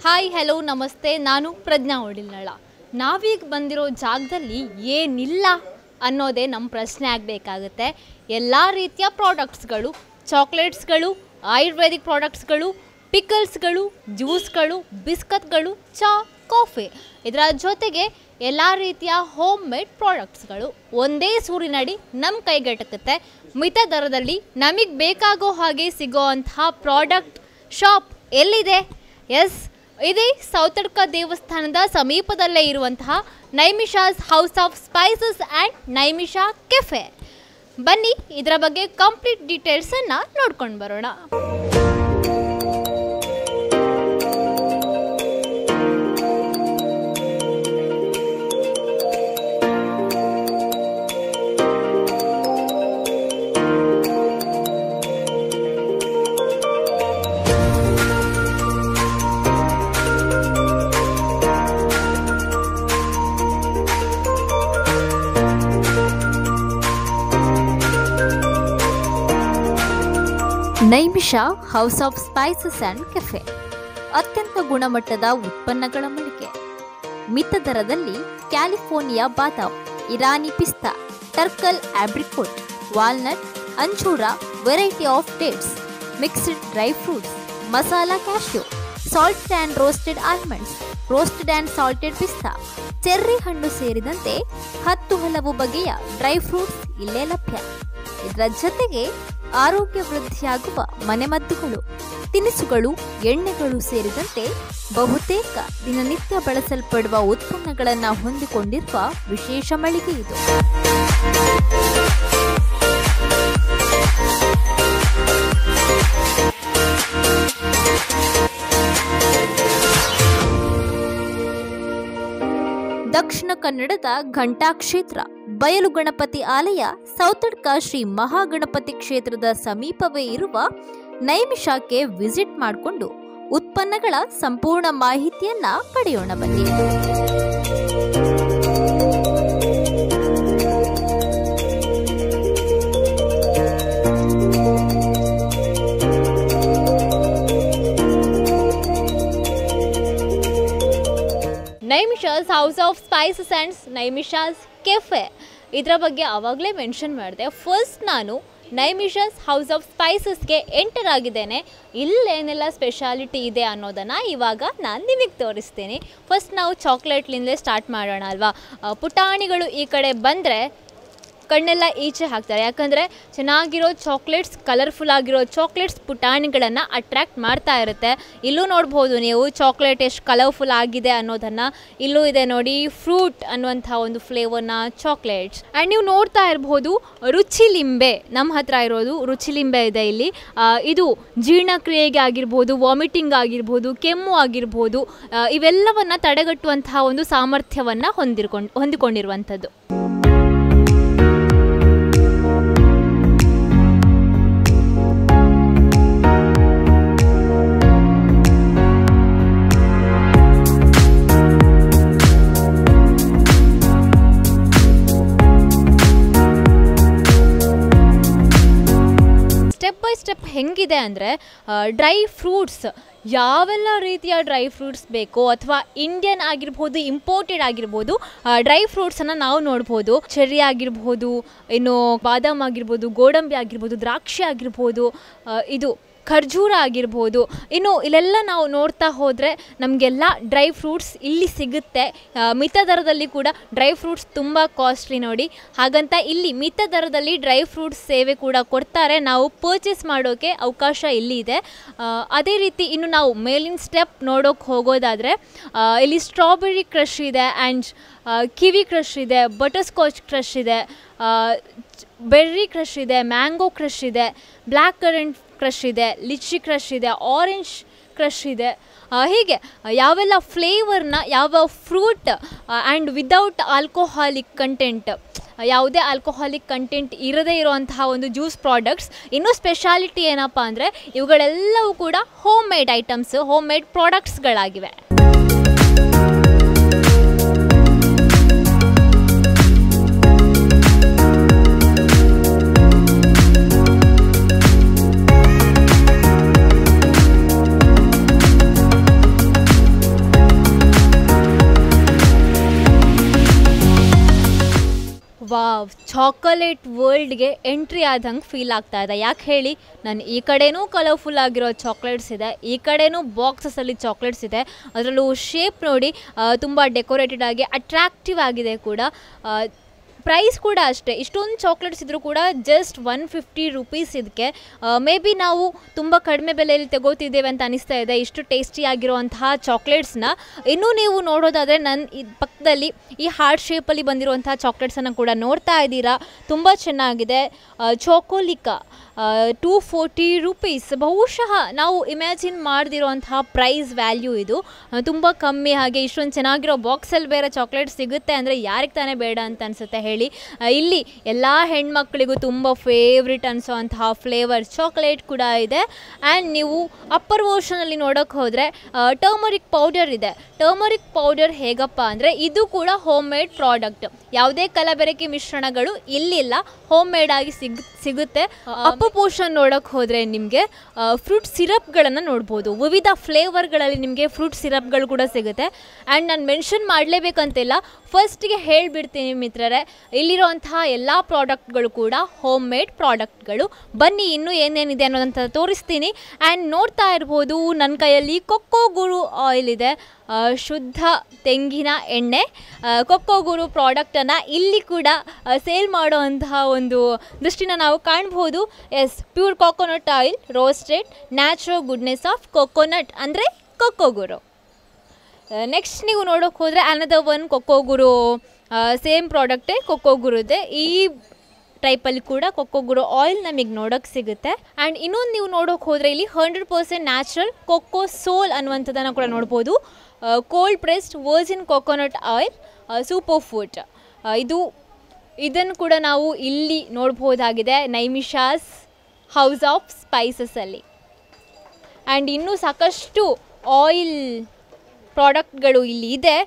Hi hello ನಮಸ್ತೆ, ನಾನು ಪ್ರಜ್ಞಾ ಒಡಿಲ್ನಳ. ನಾವೀಗ ಬಂದಿರೋ ಜಾಗದಲ್ಲಿ ಏನಿಲ್ಲ ಅನ್ನೋದೇ ನಮ್ಮ ಪ್ರಶ್ನೆ ಆಗಬೇಕಾಗುತ್ತೆ. ಎಲ್ಲ ರೀತಿಯ ಪ್ರಾಡಕ್ಟ್ಸ್ಗಳು, ಚಾಕ್ಲೇಟ್ಸ್ಗಳು, ಆಯುರ್ವೇದಿಕ್ ಪ್ರಾಡಕ್ಟ್ಸ್ಗಳು, ಪಿಕಲ್ಸ್ಗಳು, ಜ್ಯೂಸ್ಗಳು, ಬಿಸ್ಕತ್ಗಳು, ಚಾ, ಕಾಫಿ, ಇದರ ಜೊತೆಗೆ ಎಲ್ಲ ರೀತಿಯ ಹೋಮ್ ಮೇಡ್ ಪ್ರಾಡಕ್ಟ್ಸ್ಗಳು ಒಂದೇ ಸೂರಿನಡಿ ನಮ್ಮ ಕೈಗೆಟಕುತ್ತೆ. ಮಿತ ದರದಲ್ಲಿ ನಮಗೆ ಬೇಕಾಗೋ ಹಾಗೆ ಸಿಗೋ ಅಂತಹ ಪ್ರಾಡಕ್ಟ್ ಶಾಪ್ ಎಲ್ಲಿದೆ? ಎಸ್, ಇದೇ ಸೌತಡ್ಕ ದೇವಸ್ಥಾನದ ಸಮೀಪದಲ್ಲೇ ಇರುವಂತಹ Naimisha's house of spices and Naimisha cafe. ಬನ್ನಿ ಇದರ ಬಗ್ಗೆ ಕಂಪ್ಲೀಟ್ ಡೀಟೇಲ್ಸನ್ನು ನೋಡ್ಕೊಂಡು ಬರೋಣ. Naimisha house of spices and cafe ಅತ್ಯಂತ ಗುಣಮಟ್ಟದ ಉತ್ಪನ್ನಗಳ ಮಳಿಗೆ. ಮಿತ ದರದಲ್ಲಿ ಕ್ಯಾಲಿಫೋರ್ನಿಯಾ ಬಾದಾಮ್, ಇರಾನಿ ಪಿಸ್ತಾ, ಟರ್ಕಲ್ ಆಬ್ರಿಕೋಟ್, ವಾಲ್ನಟ್, ಅಂಜೂರ, variety of dates, mixed dry fruits, masala cashew, salted and roasted almonds, roasted and salted ಪಿಸ್ತಾ, ಚೆರ್ರಿ ಹಣ್ಣು ಸೇರಿದಂತೆ 10 ಹಲವು ಬಗೆಯ ಡ್ರೈ ಫ್ರೂಟ್ಸ್ ಇಲ್ಲೇ ಲಭ್ಯ. ಇದರ ಜೊತೆಗೆ ಆರೋಗ್ಯ ವೃದ್ಧಿಯಾಗುವ ಮನೆಮದ್ದುಗಳು, ತಿನಿಸುಗಳು, ಎಣ್ಣೆಗಳು ಸೇರಿದಂತೆ ಬಹುತೇಕ ದಿನನಿತ್ಯ ಬಳಸಲ್ಪಡುವ ಉತ್ಪನ್ನಗಳನ್ನು ಹೊಂದಿಕೊಂಡಿರುವ ವಿಶೇಷ ಮಳಿಗೆ ಇದು. ದಕ್ಷಿಣ ಕನ್ನಡದ ಘಂಟಾ ಕ್ಷೇತ್ರ, ಬಯಲು ಗಣಪತಿ ಆಲಯ, ಸೌತಡ್ಕ ಶ್ರೀ ಮಹಾಗಣಪತಿ ಕ್ಷೇತ್ರದ ಸಮೀಪವೇ ಇರುವ ನೈಮಿಷಾಕ್ಕೆ ವಿಸಿಟ್ ಮಾಡಿಕೊಂಡು ಉತ್ಪನ್ನಗಳ ಸಂಪೂರ್ಣ ಮಾಹಿತಿಯನ್ನ ಪಡೆಯೋಣ ಬನ್ನಿ. Naimisha's house of spices and Naimisha's cafe, ಇದರ ಬಗ್ಗೆ ಆವಾಗಲೇ ಮೆನ್ಷನ್ ಮಾಡಿದೆ. ಫಸ್ಟ್ ನಾನು ನೈಮಿಷಾಸ್ ಹೌಸ್ ಆಫ್ ಸ್ಪೈಸಸ್ಗೆ ಎಂಟರ್ ಆಗಿದ್ದೇನೆ. ಇಲ್ಲೇನೆಲ್ಲ ಸ್ಪೆಷಾಲಿಟಿ ಇದೆ ಅನ್ನೋದನ್ನು ಇವಾಗ ನಾನು ನಿಮಗೆ ತೋರಿಸ್ತೀನಿ. ಫಸ್ಟ್ ನಾವು ಚಾಕ್ಲೇಟ್ಲಿಂದಲೇ ಸ್ಟಾರ್ಟ್ ಮಾಡೋಣ ಅಲ್ವಾ. ಪುಟಾಣಿಗಳು ಈ ಕಡೆ ಬಂದರೆ ಕಣ್ಣೆಲ್ಲ ಈಚೆ ಹಾಕ್ತಾರೆ, ಯಾಕಂದರೆ ಚೆನ್ನಾಗಿರೋ ಚಾಕ್ಲೇಟ್ಸ್, ಕಲರ್ಫುಲ್ ಆಗಿರೋ ಚಾಕ್ಲೇಟ್ಸ್ ಪುಟಾಣಿಗಳನ್ನು ಅಟ್ರ್ಯಾಕ್ಟ್ ಮಾಡ್ತಾ ಇರುತ್ತೆ. ಇಲ್ಲೂ ನೋಡ್ಬೋದು ನೀವು ಚಾಕ್ಲೇಟ್ ಎಷ್ಟು ಕಲರ್ಫುಲ್ ಆಗಿದೆ ಅನ್ನೋದನ್ನು. ಇಲ್ಲೂ ಇದೆ ನೋಡಿ ಫ್ರೂಟ್ ಅನ್ನುವಂಥ ಒಂದು ಫ್ಲೇವರ್ನ ಚಾಕ್ಲೇಟ್ಸ್. ಆ್ಯಂಡ್ ನೀವು ನೋಡ್ತಾ ಇರ್ಬೋದು ರುಚಿ ಲಿಂಬೆ, ನಮ್ಮ ಹತ್ರ ಇರೋದು ರುಚಿ ಲಿಂಬೆ ಇದೆ ಇಲ್ಲಿ. ಇದು ಜೀರ್ಣಕ್ರಿಯೆಗೆ ಆಗಿರ್ಬೋದು, ವಾಮಿಟಿಂಗ್ ಆಗಿರ್ಬೋದು, ಕೆಮ್ಮು ಆಗಿರ್ಬೋದು, ಇವೆಲ್ಲವನ್ನು ತಡೆಗಟ್ಟುವಂತಹ ಒಂದು ಸಾಮರ್ಥ್ಯವನ್ನು ಹೊಂದಿಕೊಂಡಿರುವಂಥದ್ದು. ಸ್ಟೆಪ್ ಬೈ ಸ್ಟೆಪ್ ಹೆಂಗಿದೆ ಅಂದರೆ, ಡ್ರೈ ಫ್ರೂಟ್ಸ್, ಯಾವೆಲ್ಲ ರೀತಿಯ ಡ್ರೈ ಫ್ರೂಟ್ಸ್ ಬೇಕೋ ಅಥವಾ ಇಂಡಿಯನ್ ಆಗಿರ್ಬೋದು, ಇಂಪೋರ್ಟೆಡ್ ಆಗಿರ್ಬೋದು ಡ್ರೈ ಫ್ರೂಟ್ಸನ್ನು ನಾವು ನೋಡ್ಬೋದು. ಚೆರ್ರಿ ಆಗಿರ್ಬೋದು, ಇನ್ನು ಬಾದಾಮ್ ಆಗಿರ್ಬೋದು, ಗೋಡಂಬಿ ಆಗಿರ್ಬೋದು, ದ್ರಾಕ್ಷಿ ಆಗಿರ್ಬೋದು, ಇದು ಖರ್ಜೂರ ಆಗಿರ್ಬೋದು. ಇನ್ನು ಇಲ್ಲೆಲ್ಲ ನಾವು ನೋಡ್ತಾ ಹೋದರೆ ನಮಗೆಲ್ಲ ಡ್ರೈ ಫ್ರೂಟ್ಸ್ ಇಲ್ಲಿ ಸಿಗುತ್ತೆ. ಮಿತ ದರದಲ್ಲಿ ಕೂಡ ಡ್ರೈ ಫ್ರೂಟ್ಸ್ ತುಂಬ ಕಾಸ್ಟ್ಲಿ ನೋಡಿ, ಹಾಗಂತ ಇಲ್ಲಿ ಮಿತ ದರದಲ್ಲಿ ಡ್ರೈ ಫ್ರೂಟ್ಸ್ ಸೇವೆ ಕೂಡ ಕೊಡ್ತಾರೆ. ನಾವು ಪರ್ಚೇಸ್ ಮಾಡೋಕ್ಕೆ ಅವಕಾಶ ಇಲ್ಲಿ ಇದೆ. ಅದೇ ರೀತಿ ಇನ್ನು ನಾವು ಮೇಲಿನ ಸ್ಟೆಪ್ ನೋಡೋಕೆ ಹೋಗೋದಾದರೆ ಇಲ್ಲಿ ಸ್ಟ್ರಾಬೆರಿ ಕ್ರಷ್ ಇದೆ, ಆ್ಯಂಡ್ ಕಿವಿ ಕ್ರಷ್ ಇದೆ, ಬಟರ್ ಸ್ಕಾಚ್ ಕ್ರಷ್ ಇದೆ, ಬೆರ್ರಿ ಕ್ರಷ್ ಇದೆ, ಮ್ಯಾಂಗೋ ಕ್ರಷ್ ಇದೆ, ಬ್ಲ್ಯಾಕ್ ಕರೆಂಟ್ ಕ್ರಷ್ ಇದೆ, ಲಿಚಿ ಕ್ರಷ್ ಇದೆ, ಆರೆಂಜ್ ಕ್ರಷ್ ಇದೆ. ಹೀಗೆ ಯಾವೆಲ್ಲ ಫ್ಲೇವರ್ನ, ಯಾವ fruit and without alcoholic content, ಯಾವುದೇ ಆಲ್ಕೋಹಾಲಿಕ್ ಕಂಟೆಂಟ್ ಇರದೇ ಇರುವಂತಹ ಒಂದು ಜ್ಯೂಸ್ ಪ್ರಾಡಕ್ಟ್ಸ್. ಇನ್ನೂ ಸ್ಪೆಷಾಲಿಟಿ ಏನಪ್ಪ ಅಂದರೆ ಇವುಗಳೆಲ್ಲವೂ ಕೂಡ home made items, home made ಪ್ರಾಡಕ್ಟ್ಸ್ಗಳಾಗಿವೆ. ವಾವ್, ಚಾಕೊಲೇಟ್ ವರ್ಲ್ಡ್ಗೆ ಎಂಟ್ರಿ ಆದಂಗೆ ಫೀಲ್ ಆಗ್ತಾ ಇದೆ. ಯಾಕೆ ಹೇಳಿ, ನಾನು ಈ ಕಡೆನೂ ಕಲರ್ಫುಲ್ ಆಗಿರೋ ಚಾಕ್ಲೇಟ್ಸ್ ಇದೆ, ಈ ಕಡೆನೂ ಬಾಕ್ಸಸಲ್ಲಿ ಚಾಕ್ಲೇಟ್ಸ್ ಇದೆ. ಅದರಲ್ಲೂ ಶೇಪ್ ನೋಡಿ ತುಂಬ ಡೆಕೋರೇಟೆಡ್ ಆಗಿ ಅಟ್ರಾಕ್ಟಿವ್ ಆಗಿದೆ ಕೂಡ. ಪ್ರೈಸ್ ಕೂಡ ಅಷ್ಟೇ, ಇಷ್ಟೊಂದು ಚಾಕ್ಲೇಟ್ಸ್ ಇದ್ದರೂ ಕೂಡ ಜಸ್ಟ್ 150 ರೂಪೀಸ್. ಇದಕ್ಕೆ ಮೇ ಬಿ ನಾವು ತುಂಬ ಕಡಿಮೆ ಬೆಲೆಯಲ್ಲಿ ತಗೋತಿದ್ದೇವೆ ಅಂತ ಅನಿಸ್ತಾ ಇದೆ ಇಷ್ಟು ಟೇಸ್ಟಿಯಾಗಿರುವಂತಹ ಚಾಕ್ಲೇಟ್ಸ್ನ. ಇನ್ನೂ ನೀವು ನೋಡೋದಾದರೆ ನನ್ನ ಪಕ್ಕದಲ್ಲಿ ಈ ಹಾರ್ಟ್ ಶೇಪಲ್ಲಿ ಬಂದಿರುವಂತಹ ಚಾಕ್ಲೇಟ್ಸನ್ನು ಕೂಡ ನೋಡ್ತಾ ಇದ್ದೀರಾ. ತುಂಬ ಚೆನ್ನಾಗಿದೆ. ಚಾಕೋಲಿಕಾ 240 ರೂಪೀಸ್. ಬಹುಶಃ ನಾವು ಇಮ್ಯಾಜಿನ್ ಮಾಡದಿರುವಂತಹ ಪ್ರೈಸ್ ವ್ಯಾಲ್ಯೂ ಇದು. ತುಂಬ ಕಮ್ಮಿ. ಹಾಗೆ ಇಷ್ಟೊಂದು ಚೆನ್ನಾಗಿರೋ ಬಾಕ್ಸಲ್ಲಿ ಬೇರೆ ಚಾಕ್ಲೇಟ್ ಸಿಗುತ್ತೆ ಅಂದರೆ ಯಾರಿಗೆ ತಾನೇ ಬೇಡ ಅಂತ ಅನಿಸುತ್ತೆ ಹೇಳಿ. ಇಲ್ಲಿ ಎಲ್ಲ ಹೆಣ್ಮಕ್ಳಿಗೂ ತುಂಬ ಫೇವ್ರಿಟ್ ಅನಿಸೋವಂತಹ ಫ್ಲೇವರ್ ಚಾಕ್ಲೇಟ್ ಕೂಡ ಇದೆ. ಆ್ಯಂಡ್ ನೀವು ಅಪ್ಪರ್ ವೋಷನಲ್ಲಿ ನೋಡೋಕ್ಕೆ ಹೋದರೆ ಟರ್ಮರಿಕ್ ಪೌಡರ್ ಇದೆ. ಟರ್ಮರಿಕ್ ಪೌಡರ್ ಹೇಗಪ್ಪ ಅಂದರೆ ಇದು ಕೂಡ ಹೋಮ್ ಮೇಡ್ ಪ್ರಾಡಕ್ಟ್. ಯಾವುದೇ ಕಲಬೆರಕೆ ಮಿಶ್ರಣಗಳು ಇಲ್ಲಿಲ್ಲ, ಹೋಮ್ ಮೇಡ್ ಆಗಿ ಸಿಗುತ್ತೆ. ಅಪ್ಪರ್ ಪೋರ್ಷನ್ ನೋಡೋಕ್ಕೆ ಹೋದರೆ ನಿಮಗೆ ಫ್ರೂಟ್ ಸಿರಪ್ಗಳನ್ನು ನೋಡ್ಬೋದು. ವಿವಿಧ ಫ್ಲೇವರ್ಗಳಲ್ಲಿ ನಿಮಗೆ ಫ್ರೂಟ್ ಸಿರಪ್ಗಳು ಕೂಡ ಸಿಗುತ್ತೆ. ಆ್ಯಂಡ್ ನಾನು ಮೆನ್ಷನ್ ಮಾಡಲೇಬೇಕಂತಿಲ್ಲ, ಫಸ್ಟಿಗೆ ಹೇಳಿಬಿಡ್ತೀನಿ ಮಿತ್ರರೇ, ಇಲ್ಲಿರುವಂತಹ ಎಲ್ಲ ಪ್ರಾಡಕ್ಟ್ಗಳು ಕೂಡ ಹೋಮ್ ಮೇಡ್ ಪ್ರಾಡಕ್ಟ್ಗಳು. ಬನ್ನಿ ಇನ್ನೂ ಏನೇನಿದೆ ಅನ್ನೋದಂತ ತೋರಿಸ್ತೀನಿ. ಆ್ಯಂಡ್ ನೋಡ್ತಾ ಇರ್ಬೋದು ನನ್ನ ಕೈಯಲ್ಲಿ ಕೊಕ್ಕೋ ಗುರು ಆಯಿಲ್ ಇದೆ, ಶುದ್ಧ ತೆಂಗಿನ ಎಣ್ಣೆ. ಕೊಕ್ಕೋ ಗುರು ಪ್ರಾಡಕ್ಟನ್ನು ಇಲ್ಲಿ ಕೂಡ ಸೇಲ್ ಮಾಡುವಂತಹ ಒಂದು ದೃಷ್ಟಿನ ನಾವು ಕಾಣ್ಬೋದು. Yes, pure coconut oil, roasted natural goodness of coconut ಅಂದರೆ ಕೊಕ್ಕೋ ಗುರು. ನೆಕ್ಸ್ಟ್ ನೀವು ನೋಡೋಕೆ ಹೋದರೆ another one Coco Guru, same ಪ್ರಾಡಕ್ಟೇ ಕೊಕ್ಕೋ ಗುರುದೆ. ಈ ಟೈಪಲ್ಲಿ ಕೂಡ ಕೊಕ್ಕೋ ಗುರು ಆಯಿಲ್ ನಮಗೆ ನೋಡೋಕ್ಕೆ ಸಿಗುತ್ತೆ. ಆ್ಯಂಡ್ ಇನ್ನೊಂದು ನೀವು ನೋಡೋಕೆ ಹೋದರೆ ಇಲ್ಲಿ 100% ನ್ಯಾಚುರಲ್ ಕೊಕ್ಕೋ ಸೋಲ್ ಅನ್ನುವಂಥದ್ದನ್ನು ಕೂಡ ನೋಡ್ಬೋದು. Cold pressed Virgin coconut oil super food. ಇದನ್ನು ಕೂಡ ನಾವು ಇಲ್ಲಿ ನೋಡ್ಬೋದಾಗಿದೆ ನೈಮಿಷಾಸ್ ಹೌಸ್ ಆಫ್ ಸ್ಪೈಸಸಲ್ಲಿ. ಆ್ಯಂಡ್ ಇನ್ನೂ ಸಾಕಷ್ಟು ಆಯಿಲ್ ಪ್ರಾಡಕ್ಟ್ಗಳು ಇಲ್ಲಿ ಇದೆ.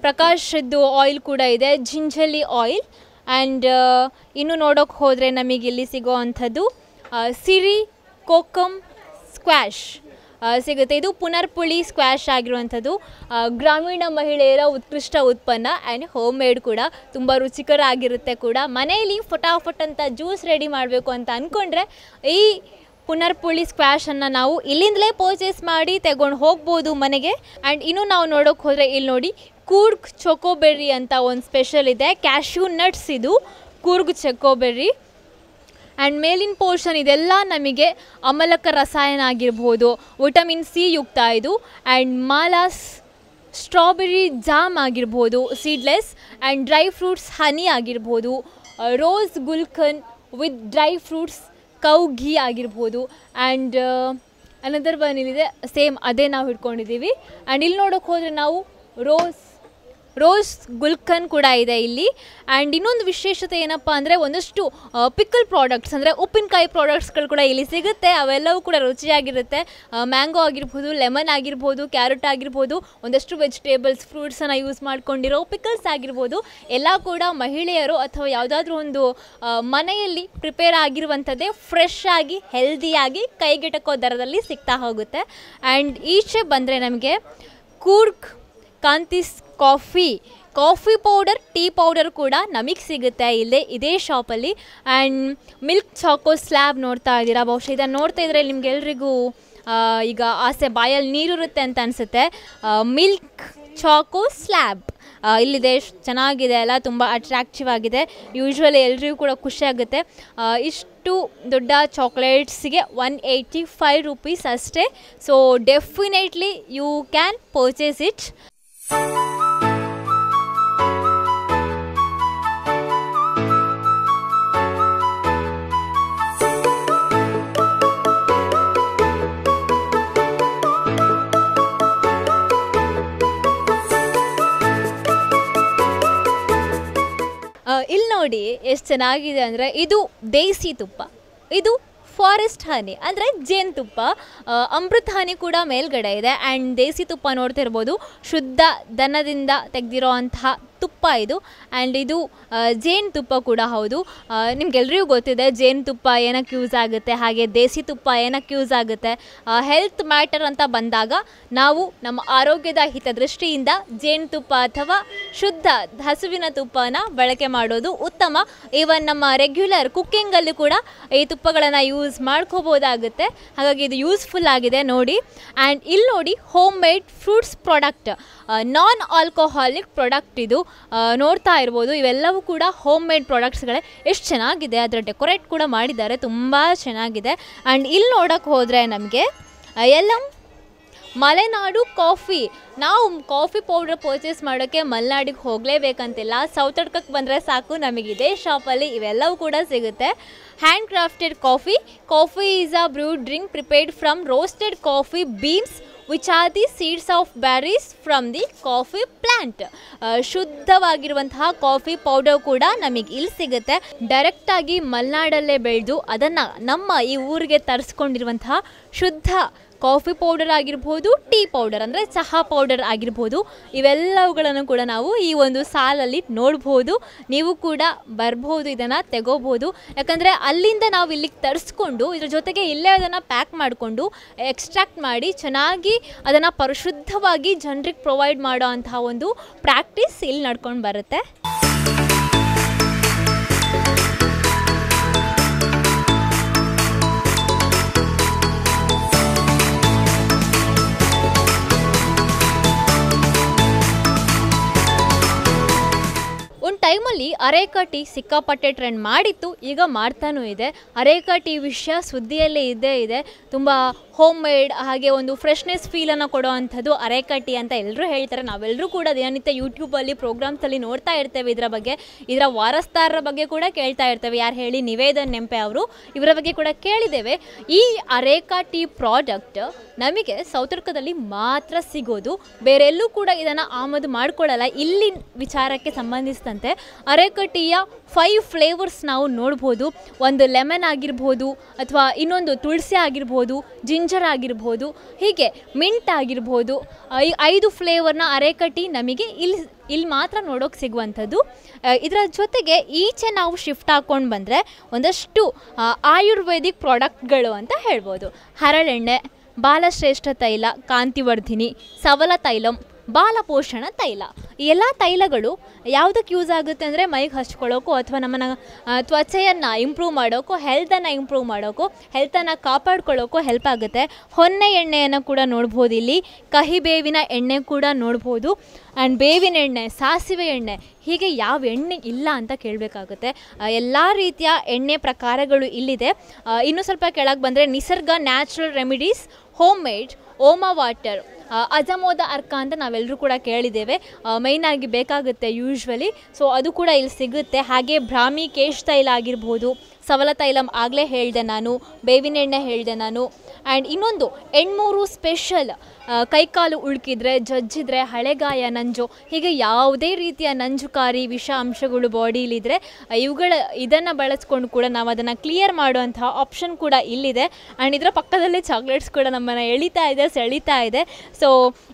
ಪ್ರಕಾಶದ್ದು ಆಯಿಲ್ ಕೂಡ ಇದೆ, ಜಿಂಜಲಿ ಆಯಿಲ್. ಆ್ಯಂಡ್ ಇನ್ನು ನೋಡೋಕೆ ಹೋದರೆ ನಮಗೆ ಇಲ್ಲಿ ಸಿಗೋ ಅಂಥದ್ದು ಸಿರಿ ಕೋಕಮ್ ಸ್ಕ್ವಾಶ್ ಸಿಗುತ್ತೆ. ಇದು ಪುನರ್ಪುಳಿ ಸ್ಕ್ವಾಶ್ ಆಗಿರುವಂಥದ್ದು. ಗ್ರಾಮೀಣ ಮಹಿಳೆಯರ ಉತ್ಕೃಷ್ಟ ಉತ್ಪನ್ನ ಆ್ಯಂಡ್ ಹೋಮ್ ಮೇಡ್ ಕೂಡ, ತುಂಬ ರುಚಿಕರ ಆಗಿರುತ್ತೆ ಕೂಡ. ಮನೆಯಲ್ಲಿ ಫಟಾಫಟ್ ಅಂತ ಜ್ಯೂಸ್ ರೆಡಿ ಮಾಡಬೇಕು ಅಂತ ಅಂದ್ಕೊಂಡ್ರೆ ಈ ಪುನರ್ಪುಳಿ ಸ್ಕ್ವಾಶನ್ನು ನಾವು ಇಲ್ಲಿಂದಲೇ ಪರ್ಚೇಸ್ ಮಾಡಿ ತಗೊಂಡು ಹೋಗ್ಬೋದು ಮನೆಗೆ. ಆ್ಯಂಡ್ ಇನ್ನು ನಾವು ನೋಡೋಕೆ ಹೋದರೆ ಇಲ್ಲಿ ನೋಡಿ ಕೂರ್ಗ್ ಚೊಕೋಬೆರ್ರಿ ಅಂತ ಒಂದು ಸ್ಪೆಷಲ್ ಇದೆ. ಕ್ಯಾಶ್ಯೂ ನಟ್ಸ್ ಇದು ಕೂರ್ಗ್ ಚೊಕೋಬೆರ್ರಿ. ಆ್ಯಂಡ್ ಮೇಲಿನ ಪೋರ್ಷನ್ ಇದೆಲ್ಲ ನಮಗೆ ಅಮಲಕ ರಸಾಯನ ಆಗಿರ್ಬೋದು, ವಿಟಮಿನ್ ಸಿ ಯುಕ್ತ ಇದು. ಆ್ಯಂಡ್ ಮಾಲಾಸ್ ಸ್ಟ್ರಾಬೆರಿ ಜಾಮ್ ಆಗಿರ್ಬೋದು, seedless. And dry fruits honey ಆಗಿರ್ಬೋದು, rose gulkand with dry fruits cow ghee ಆಗಿರ್ಬೋದು. ಆ್ಯಂಡ್ ಅನದರ್ ಒನ್ ಇಲ್ಲಿದೆ, ಸೇಮ್ ಅದೇ ನಾವು ಹಿಡ್ಕೊಂಡಿದ್ದೀವಿ. ಆ್ಯಂಡ್ ಇಲ್ಲಿ ನೋಡೋಕೆ ಹೋದರೆ ನಾವು ರೋಸ್ ಗುಲ್ಕನ್ ಕೂಡ ಇದೆ ಇಲ್ಲಿ. ಆ್ಯಂಡ್ ಇನ್ನೊಂದು ವಿಶೇಷತೆ ಏನಪ್ಪ ಅಂದರೆ ಒಂದಷ್ಟು ಪಿಕಲ್ ಪ್ರಾಡಕ್ಟ್ಸ್ ಅಂದರೆ ಉಪ್ಪಿನಕಾಯಿ ಪ್ರಾಡಕ್ಟ್ಸ್ಗಳು ಕೂಡ ಇಲ್ಲಿ ಸಿಗುತ್ತೆ. ಅವೆಲ್ಲವೂ ಕೂಡ ರುಚಿಯಾಗಿರುತ್ತೆ. ಮ್ಯಾಂಗೋ ಆಗಿರ್ಬೋದು, ಲೆಮನ್ ಆಗಿರ್ಬೋದು, ಕ್ಯಾರೆಟ್ ಆಗಿರ್ಬೋದು, ಒಂದಷ್ಟು ವೆಜಿಟೇಬಲ್ಸ್ ಫ್ರೂಟ್ಸನ್ನು ಯೂಸ್ ಮಾಡ್ಕೊಂಡಿರೋ ಪಿಕಲ್ಸ್ ಆಗಿರ್ಬೋದು, ಎಲ್ಲ ಕೂಡ ಮಹಿಳೆಯರು ಅಥವಾ ಯಾವುದಾದ್ರೂ ಒಂದು ಮನೆಯಲ್ಲಿ ಪ್ರಿಪೇರ್ ಆಗಿರುವಂಥದ್ದೇ ಫ್ರೆಶ್ ಆಗಿ ಹೆಲ್ದಿಯಾಗಿ ಕೈಗೆಟಕೋ ದರದಲ್ಲಿ ಸಿಗ್ತಾ ಹೋಗುತ್ತೆ. ಆ್ಯಂಡ್ ಈಚೆ ಬಂದರೆ ನಮಗೆ Coorg Kanthi's coffee powder, tea powder ಕೂಡ ನಮಗೆ ಸಿಗುತ್ತೆ ಇದೇ ಶಾಪಲ್ಲಿ. ಆ್ಯಂಡ್ ಮಿಲ್ಕ್ ಚಾಕೋ ಸ್ಲ್ಯಾಬ್ ನೋಡ್ತಾ ಇದ್ದೀರಾ. ಬಹುಶಃ ಇದನ್ನು ನೋಡ್ತಾ ಇದ್ದರೆ ನಿಮಗೆಲ್ರಿಗೂ ಈಗ ಆಸೆ ಬಾಯಲ್ಲಿ ನೀರಿರುತ್ತೆ ಅಂತ ಅನಿಸುತ್ತೆ. ಮಿಲ್ಕ್ ಚಾಕೋ ಸ್ಲ್ಯಾಬ್ ಇಲ್ಲಿದೆ, ಚೆನ್ನಾಗಿದೆ ಅಲ್ಲ, ತುಂಬ ಅಟ್ರಾಕ್ಟಿವ್ ಆಗಿದೆ. ಯೂಶ್ವಲಿ ಎಲ್ರಿಗೂ ಕೂಡ ಖುಷಿಯಾಗುತ್ತೆ. ಇಷ್ಟು ದೊಡ್ಡ ಚಾಕ್ಲೇಟ್ಸಿಗೆ 185 ರೂಪೀಸ್ ಅಷ್ಟೇ. So definitely you can purchase it. ಇಲ್ಲಿ ನೋಡಿ ಎಷ್ಟು ಚೆನ್ನಾಗಿದೆ ಅಂದರೆ, ಇದು ದೇಸಿ ತುಪ್ಪ, ಇದು ಫಾರೆಸ್ಟ್ ಹನಿ ಅಂದರೆ ಜೇನುತುಪ್ಪ, ಅಮೃತ ಹನಿ ಕೂಡ ಮೇಲ್ಗಡೆ ಇದೆ. ಆ್ಯಂಡ್ ದೇಸಿ ತುಪ್ಪ ನೋಡ್ತಿರ್ಬೋದು, ಶುದ್ಧ ದನದಿಂದ ತೆಗೆದಿರೋ ಅಂತಹ ತುಪ್ಪ ಇದು. ಆ್ಯಂಡ್ ಇದು ಜೇನುತುಪ್ಪ ಕೂಡ ಹೌದು. ನಿಮ್ಗೆಲ್ರಿಗೂ ಗೊತ್ತಿದೆ ಜೇನುತುಪ್ಪ ಏನಕ್ಕೆ ಯೂಸ್ ಆಗುತ್ತೆ, ಹಾಗೆ ದೇಸಿ ತುಪ್ಪ ಏನಕ್ಕೆ ಯೂಸ್ ಆಗುತ್ತೆ. ಹೆಲ್ತ್ ಮ್ಯಾಟರ್ ಅಂತ ಬಂದಾಗ ನಾವು ನಮ್ಮ ಆರೋಗ್ಯದ ಹಿತದೃಷ್ಟಿಯಿಂದ ಜೇನುತುಪ್ಪ ಅಥವಾ ಶುದ್ಧ ಹಸುವಿನ ತುಪ್ಪನ ಬಳಕೆ ಮಾಡೋದು ಉತ್ತಮ. ಈವನ್ ನಮ್ಮ ರೆಗ್ಯುಲರ್ ಕುಕ್ಕಿಂಗಲ್ಲಿ ಕೂಡ ಈ ತುಪ್ಪಗಳನ್ನು ಯೂಸ್ ಮಾಡ್ಕೋಬೋದಾಗುತ್ತೆ. ಹಾಗಾಗಿ ಇದು ಯೂಸ್ಫುಲ್ ಆಗಿದೆ ನೋಡಿ. ಆ್ಯಂಡ್ ಇಲ್ಲಿ ನೋಡಿ, home made fruits product, non alcoholic product ಇದು. ನೋಡ್ತಾ ಇರ್ಬೋದು, ಇವೆಲ್ಲವೂ ಕೂಡ ಹೋಮ್ ಮೇಡ್ ಪ್ರಾಡಕ್ಟ್ಸ್ಗಳೇ. ಎಷ್ಟು ಚೆನ್ನಾಗಿದೆ, ಅದರ ಡೆಕೋರೇಟ್ ಕೂಡ ಮಾಡಿದ್ದಾರೆ, ತುಂಬ ಚೆನ್ನಾಗಿದೆ. ಆ್ಯಂಡ್ ಇಲ್ಲಿ ನೋಡೋಕ್ಕೆ ಹೋದರೆ ನಮಗೆ ಎಲ್ಲ ಮಲೆನಾಡು ಕಾಫಿ, ನಾವು ಕಾಫಿ ಪೌಡರ್ ಪರ್ಚೇಸ್ ಮಾಡೋಕ್ಕೆ ಮಲೆನಾಡಿಗೆ ಹೋಗಲೇಬೇಕಂತಿಲ್ಲ, ಸೌತಡ್ಕಕ್ಕೆ ಬಂದರೆ ಸಾಕು, ನಮಗಿದೆ ಶಾಪಲ್ಲಿ ಇವೆಲ್ಲವೂ ಕೂಡ ಸಿಗುತ್ತೆ. Hand crafted coffee is a brewed drink prepared from roasted coffee beans which are the seeds of berries from the coffee plant. ಶುದ್ಧವಾಗಿರುವಂತಹ ಕಾಫಿ ಪೌಡರ್ ಕೂಡ ನಮಗೆ ಇಲ್ಲಿ ಸಿಗುತ್ತೆ. ಡೈರೆಕ್ಟಾಗಿ ಮಲೆನಾಡಲ್ಲೇ ಬೆಳೆದು ಅದನ್ನು ನಮ್ಮ ಈ ಊರಿಗೆ ತರಿಸ್ಕೊಂಡಿರುವಂತಹ ಶುದ್ಧ ಕಾಫಿ ಪೌಡರ್ ಆಗಿರ್ಬೋದು, ಟೀ ಪೌಡರ್ ಅಂದರೆ ಚಹಾ ಪೌಡರ್ ಆಗಿರ್ಬೋದು, ಇವೆಲ್ಲವುಗಳನ್ನು ಕೂಡ ನಾವು ಈ ಒಂದು ಸಾಲಲ್ಲಿ ನೋಡ್ಬೋದು. ನೀವು ಕೂಡ ಬರ್ಬೋದು, ಇದನ್ನು ತೆಗೋಬೋದು. ಯಾಕಂದರೆ ಅಲ್ಲಿಂದ ನಾವು ಇಲ್ಲಿಗೆ ತರಿಸ್ಕೊಂಡು ಇದ್ರ ಜೊತೆಗೆ ಇಲ್ಲೇ ಅದನ್ನು ಪ್ಯಾಕ್ ಮಾಡಿಕೊಂಡು ಎಕ್ಸ್ಟ್ರಾಕ್ಟ್ ಮಾಡಿ ಚೆನ್ನಾಗಿ ಅದನ್ನು ಪರಿಶುದ್ಧವಾಗಿ ಜನರಿಗೆ ಪ್ರೊವೈಡ್ ಮಾಡೋ ಅಂತಹ ಒಂದು ಪ್ರಾಕ್ಟೀಸ್ ಇಲ್ಲಿ ನಡ್ಕೊಂಡು ಬರುತ್ತೆ. ಒಂದು ಟೈಮಲ್ಲಿ ಅರೇಕಾ ಟೀ ಸಿಕ್ಕಾಪಟ್ಟೆ ಟ್ರೆಂಡ್ ಮಾಡಿತ್ತು, ಈಗ ಮಾಡ್ತಾನೂ ಇದೆ. ಅರೇಕಾ ಟೀ ವಿಷಯ ಸುದ್ದಿಯಲ್ಲೇ ಇದ್ದೇ ಇದೆ. ತುಂಬ ಹೋಮ್ ಮೇಡ್, ಹಾಗೆ ಒಂದು ಫ್ರೆಶ್ನೆಸ್ ಫೀಲನ್ನು ಕೊಡೋ ಅಂಥದ್ದು ಅರೇಕಾ ಟೀ ಅಂತ ಎಲ್ಲರೂ ಹೇಳ್ತಾರೆ. ನಾವೆಲ್ಲರೂ ಕೂಡ ದಿನನಿತ್ಯ ಯೂಟ್ಯೂಬಲ್ಲಿ ಪ್ರೋಗ್ರಾಮ್ಸಲ್ಲಿ ನೋಡ್ತಾ ಇರ್ತೇವೆ ಇದರ ಬಗ್ಗೆ. ಇದರ ವಾರಸ್ದಾರರ ಬಗ್ಗೆ ಕೂಡ ಕೇಳ್ತಾ ಇರ್ತೇವೆ. ಯಾರು ಹೇಳಿ, ನಿವೇದನ್ ನೆಂಪೆ ಅವರು, ಇವರ ಬಗ್ಗೆ ಕೂಡ ಕೇಳಿದ್ದೇವೆ. ಈ ಅರೇಕಾ ಟೀ ಪ್ರಾಡಕ್ಟ್ ನಮಗೆ ಸೌತಡ್ಕದಲ್ಲಿ ಮಾತ್ರ ಸಿಗೋದು, ಬೇರೆಲ್ಲೂ ಕೂಡ ಇದನ್ನು ಆಮದು ಮಾಡ್ಕೊಳ್ಳಲ್ಲ. ಇಲ್ಲಿ ವಿಚಾರಕ್ಕೆ ಸಂಬಂಧಿಸಿದಂತೆ ಅರೇಕಾ ಟೀಯ 5 ಫ್ಲೇವರ್ಸ್ ನಾವು ನೋಡ್ಬೋದು. ಒಂದು ಲೆಮನ್ ಆಗಿರ್ಬೋದು, ಅಥವಾ ಇನ್ನೊಂದು ತುಳಸಿ ಆಗಿರ್ಬೋದು, ಜಿಂಜರ್ ಆಗಿರ್ಬೋದು, ಹೀಗೆ ಮಿಂಟ್ ಆಗಿರ್ಬೋದು. ಈ 5 ಫ್ಲೇವರ್ನ ಅರೇಕಾ ಟೀ ನಮಗೆ ಇಲ್ಲಿ ಮಾತ್ರ ನೋಡೋಕೆ ಸಿಗುವಂಥದ್ದು. ಇದರ ಜೊತೆಗೆ ಈಚೆ ನಾವು ಶಿಫ್ಟ್ ಹಾಕ್ಕೊಂಡು ಬಂದರೆ ಒಂದಷ್ಟು ಆಯುರ್ವೇದಿಕ್ ಪ್ರಾಡಕ್ಟ್ಗಳು ಅಂತ ಹೇಳ್ಬೋದು. ಹರಳೆಣ್ಣೆ, ಬಾಲಶ್ರೇಷ್ಠ ತೈಲ, ಕಾಂತಿವರ್ಧಿನಿ, ಸವಲ ತೈಲಂ, ಬಾಲಪೋಷಣ ತೈಲ. ಈ ಎಲ್ಲ ತೈಲಗಳು ಯಾವುದಕ್ಕೆ ಯೂಸ್ ಆಗುತ್ತೆ ಅಂದರೆ ಮೈಗೆ ಹಚ್ಕೊಳ್ಳೋಕ್ಕೋ, ಅಥವಾ ನಮ್ಮನ್ನು ತ್ವಚೆಯನ್ನು ಇಂಪ್ರೂವ್ ಮಾಡೋಕ್ಕೋ, ಹೆಲ್ತನ್ನು ಇಂಪ್ರೂವ್ ಮಾಡೋಕ್ಕೋ, ಹೆಲ್ತನ್ನು ಕಾಪಾಡ್ಕೊಳ್ಳೋಕ್ಕೋ ಹೆಲ್ಪ್ ಆಗುತ್ತೆ. ಹೊನ್ನೆ ಎಣ್ಣೆಯನ್ನು ಕೂಡ ನೋಡ್ಬೋದು ಇಲ್ಲಿ, ಕಹಿ ಬೇವಿನ ಎಣ್ಣೆ ಕೂಡ ನೋಡ್ಬೋದು. ಆ್ಯಂಡ್ ಬೇವಿನ ಎಣ್ಣೆ, ಸಾಸಿವೆ ಎಣ್ಣೆ, ಹೀಗೆ ಯಾವ ಎಣ್ಣೆ ಇಲ್ಲ ಅಂತ ಕೇಳಬೇಕಾಗುತ್ತೆ. ಎಲ್ಲ ರೀತಿಯ ಎಣ್ಣೆ ಪ್ರಕಾರಗಳು ಇಲ್ಲಿದೆ. ಇನ್ನೂ ಸ್ವಲ್ಪ ಕೆಳಗೆ ಬಂದರೆ Nisarga natural remedies, home made, ಓಮಾ ವಾಟರ್, ಅಜಮೋದ ಅರ್ಕ ಅಂತ ನಾವೆಲ್ಲರೂ ಕೂಡ ಕೇಳಿದ್ದೇವೆ, ಮೈನಾಗಿ ಬೇಕಾಗುತ್ತೆ ಯೂಶ್ವಲಿ. ಸೊ ಅದು ಕೂಡ ಇಲ್ಲಿ ಸಿಗುತ್ತೆ. ಹಾಗೆ ಬ್ರಾಹ್ಮಿ ಕೇಶ್ ತೈಲ ಆಗಿರ್ಬೋದು, ಸವಲ ತೈಲಂ ಆಗಲೇ ಹೇಳಿದೆ ನಾನು, ಬೇವಿನ ಎಣ್ಣೆ ಹೇಳಿದೆ ನಾನು. ಆ್ಯಂಡ್ ಇನ್ನೊಂದು ಹೆಣ್ಮೂರು ಸ್ಪೆಷಲ್, ಕೈಕಾಲು ಉಳುಕಿದ್ರೆ, ಜಜ್ಜಿದ್ರೆ, ಹಳೆಗಾಯ, ನಂಜು, ಹೀಗೆ ಯಾವುದೇ ರೀತಿಯ ನಂಜುಕಾರಿ ವಿಷ ಅಂಶಗಳು ಬಾಡಿಲಿದ್ದರೆ ಇದನ್ನು ಬಳಸ್ಕೊಂಡು ಕೂಡ ನಾವು ಅದನ್ನು ಕ್ಲಿಯರ್ ಮಾಡುವಂತಹ ಆಪ್ಷನ್ ಕೂಡ ಇಲ್ಲಿದೆ. ಆ್ಯಂಡ್ ಇದರ ಪಕ್ಕದಲ್ಲೇ ಚಾಕ್ಲೇಟ್ಸ್ ಕೂಡ ನಮ್ಮನ್ನು ಸೆಳೀತಾ ಇದೆ. ಸೊ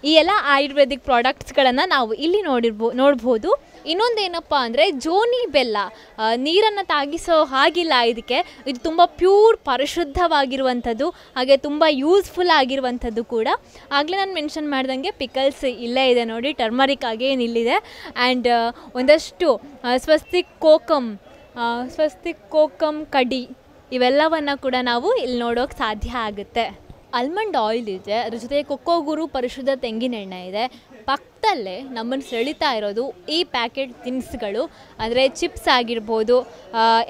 ಈ ಎಲ್ಲ ಆಯುರ್ವೇದಿಕ್ ಪ್ರಾಡಕ್ಟ್ಸ್ಗಳನ್ನು ನಾವು ಇಲ್ಲಿ ನೋಡ್ಬೋದು. ಇನ್ನೊಂದೇನಪ್ಪ ಅಂದರೆ ಜೋನಿ ಬೆಲ್ಲ, ನೀರನ್ನು ತಾಗಿಸೋ ಹಾಗಿಲ್ಲ ಇದಕ್ಕೆ. ಇದು ತುಂಬ ಪ್ಯೂರ್, ಪರಿಶುದ್ಧವಾಗಿರುವಂಥದ್ದು, ಹಾಗೆ ತುಂಬ ಯೂಸ್ಫುಲ್ ಆಗಿರುವಂಥದ್ದು ಕೂಡ. ಆಗಲೇ ನಾನು ಮೆನ್ಷನ್ ಮಾಡ್ದಂಗೆ ಪಿಕಲ್ಸ್ ಇಲ್ಲೇ ಇದೆ ನೋಡಿ, ಟರ್ಮರಿಕ್ ಆಗೇನು ಇಲ್ಲಿದೆ. ಆ್ಯಂಡ್ ಒಂದಷ್ಟು ಸ್ವಸ್ತಿಕ್ ಕೋಕಮ್ ಕಡಿ, ಇವೆಲ್ಲವನ್ನು ಕೂಡ ನಾವು ಇಲ್ಲಿ ನೋಡೋಕ್ಕೆ ಸಾಧ್ಯ ಆಗುತ್ತೆ. ಆಲ್ಮಂಡ್ ಆಯಿಲ್ ಇದೆ, ಅದ್ರ ಜೊತೆ ಕೊಕ್ಕೋ ಗುರು ಪರಿಶುದ್ಧ ತೆಂಗಿನೆಣ್ಣೆ ಇದೆ. ಪಕ್ಕದಲ್ಲೇ ನಮ್ಮನ್ನು ಸೆಳೀತಾ ಇರೋದು ಈ ಪ್ಯಾಕೆಟ್ ತಿನಿಸುಗಳು, ಅಂದರೆ ಚಿಪ್ಸ್ ಆಗಿರ್ಬೋದು,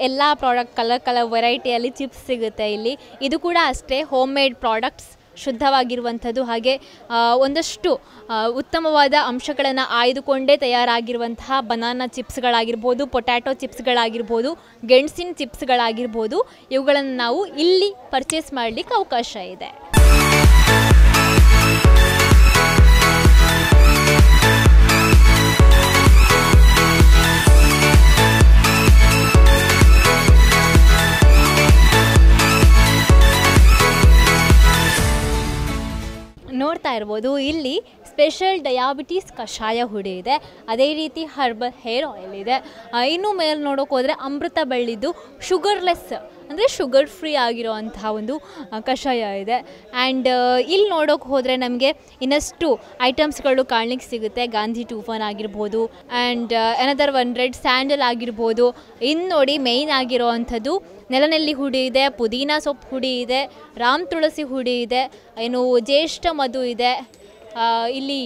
ಎಲ್ಲ ಪ್ರಾಡಕ್ಟ್ ಕಲರ್ ವೆರೈಟಿಯಲ್ಲಿ ಚಿಪ್ಸ್ ಸಿಗುತ್ತೆ ಇಲ್ಲಿ. ಇದು ಕೂಡ ಅಷ್ಟೇ ಹೋಮ್ ಮೇಡ್ ಪ್ರಾಡಕ್ಟ್ಸ್, ಶುದ್ಧವಾಗಿರುವಂಥದ್ದು, ಹಾಗೆ ಒಂದಷ್ಟು ಉತ್ತಮವಾದ ಅಂಶಗಳನ್ನು ಆಯ್ದುಕೊಂಡೇ ತಯಾರಾಗಿರುವಂತಹ ಬನಾನಾ ಚಿಪ್ಸ್ಗಳಾಗಿರ್ಬೋದು, ಪೊಟ್ಯಾಟೊ ಚಿಪ್ಸ್ಗಳಾಗಿರ್ಬೋದು, ಗೆಣಸಿನ ಚಿಪ್ಸ್ಗಳಾಗಿರ್ಬೋದು, ಇವುಗಳನ್ನು ನಾವು ಇಲ್ಲಿ ಪರ್ಚೇಸ್ ಮಾಡಲಿಕ್ಕೆ ಅವಕಾಶ ಇದೆ. ನೋಡ್ತಾ ಇರ್ಬೋದು ನೋಡ್ಬೋದು ಇಲ್ಲಿ ಸ್ಪೆಷಲ್ ಡಯಾಬಿಟೀಸ್ ಕಷಾಯ ಹುಡಿ ಇದೆ, ಅದೇ ರೀತಿ ಹರ್ಬಲ್ ಹೇರ್ ಆಯಿಲ್ ಇದೆ. ಇನ್ನು ಮೇಲೆ ನೋಡೋಕೆ ಹೋದರೆ ಅಮೃತ ಬಳ್ಳಿದು ಶುಗರ್ಲೆಸ್ ಅಂದರೆ ಶುಗರ್ ಫ್ರೀ ಆಗಿರೋವಂತಹ ಒಂದು ಕಷಾಯ ಇದೆ. ಆ್ಯಂಡ್ ಇಲ್ಲಿ ನೋಡೋಕೆ ಹೋದರೆ ನಮಗೆ ಇನ್ನಷ್ಟು ಐಟಮ್ಸ್ಗಳು ಕಾಣ್ಲಿಕ್ಕೆ ಸಿಗುತ್ತೆ. ಗಾಂಧಿ ಟೂಫನ್ ಆಗಿರ್ಬೋದು and another one red sandal ಆಗಿರ್ಬೋದು. ಇನ್ನು ನೋಡಿ ಮೇಯ್ನ್ ಆಗಿರೋವಂಥದ್ದು ನೆಲನೆಲ್ಲಿ ಹುಡಿ ಇದೆ, ಪುದೀನ ಸೊಪ್ಪು ಹುಡಿ ಇದೆ, ರಾಮ್ ತುಳಸಿ ಹುಡಿ ಇದೆ, ಏನು ಜ್ಯೇಷ್ಠ ಮಧು ಇದೆ, ಇಲ್ಲಿ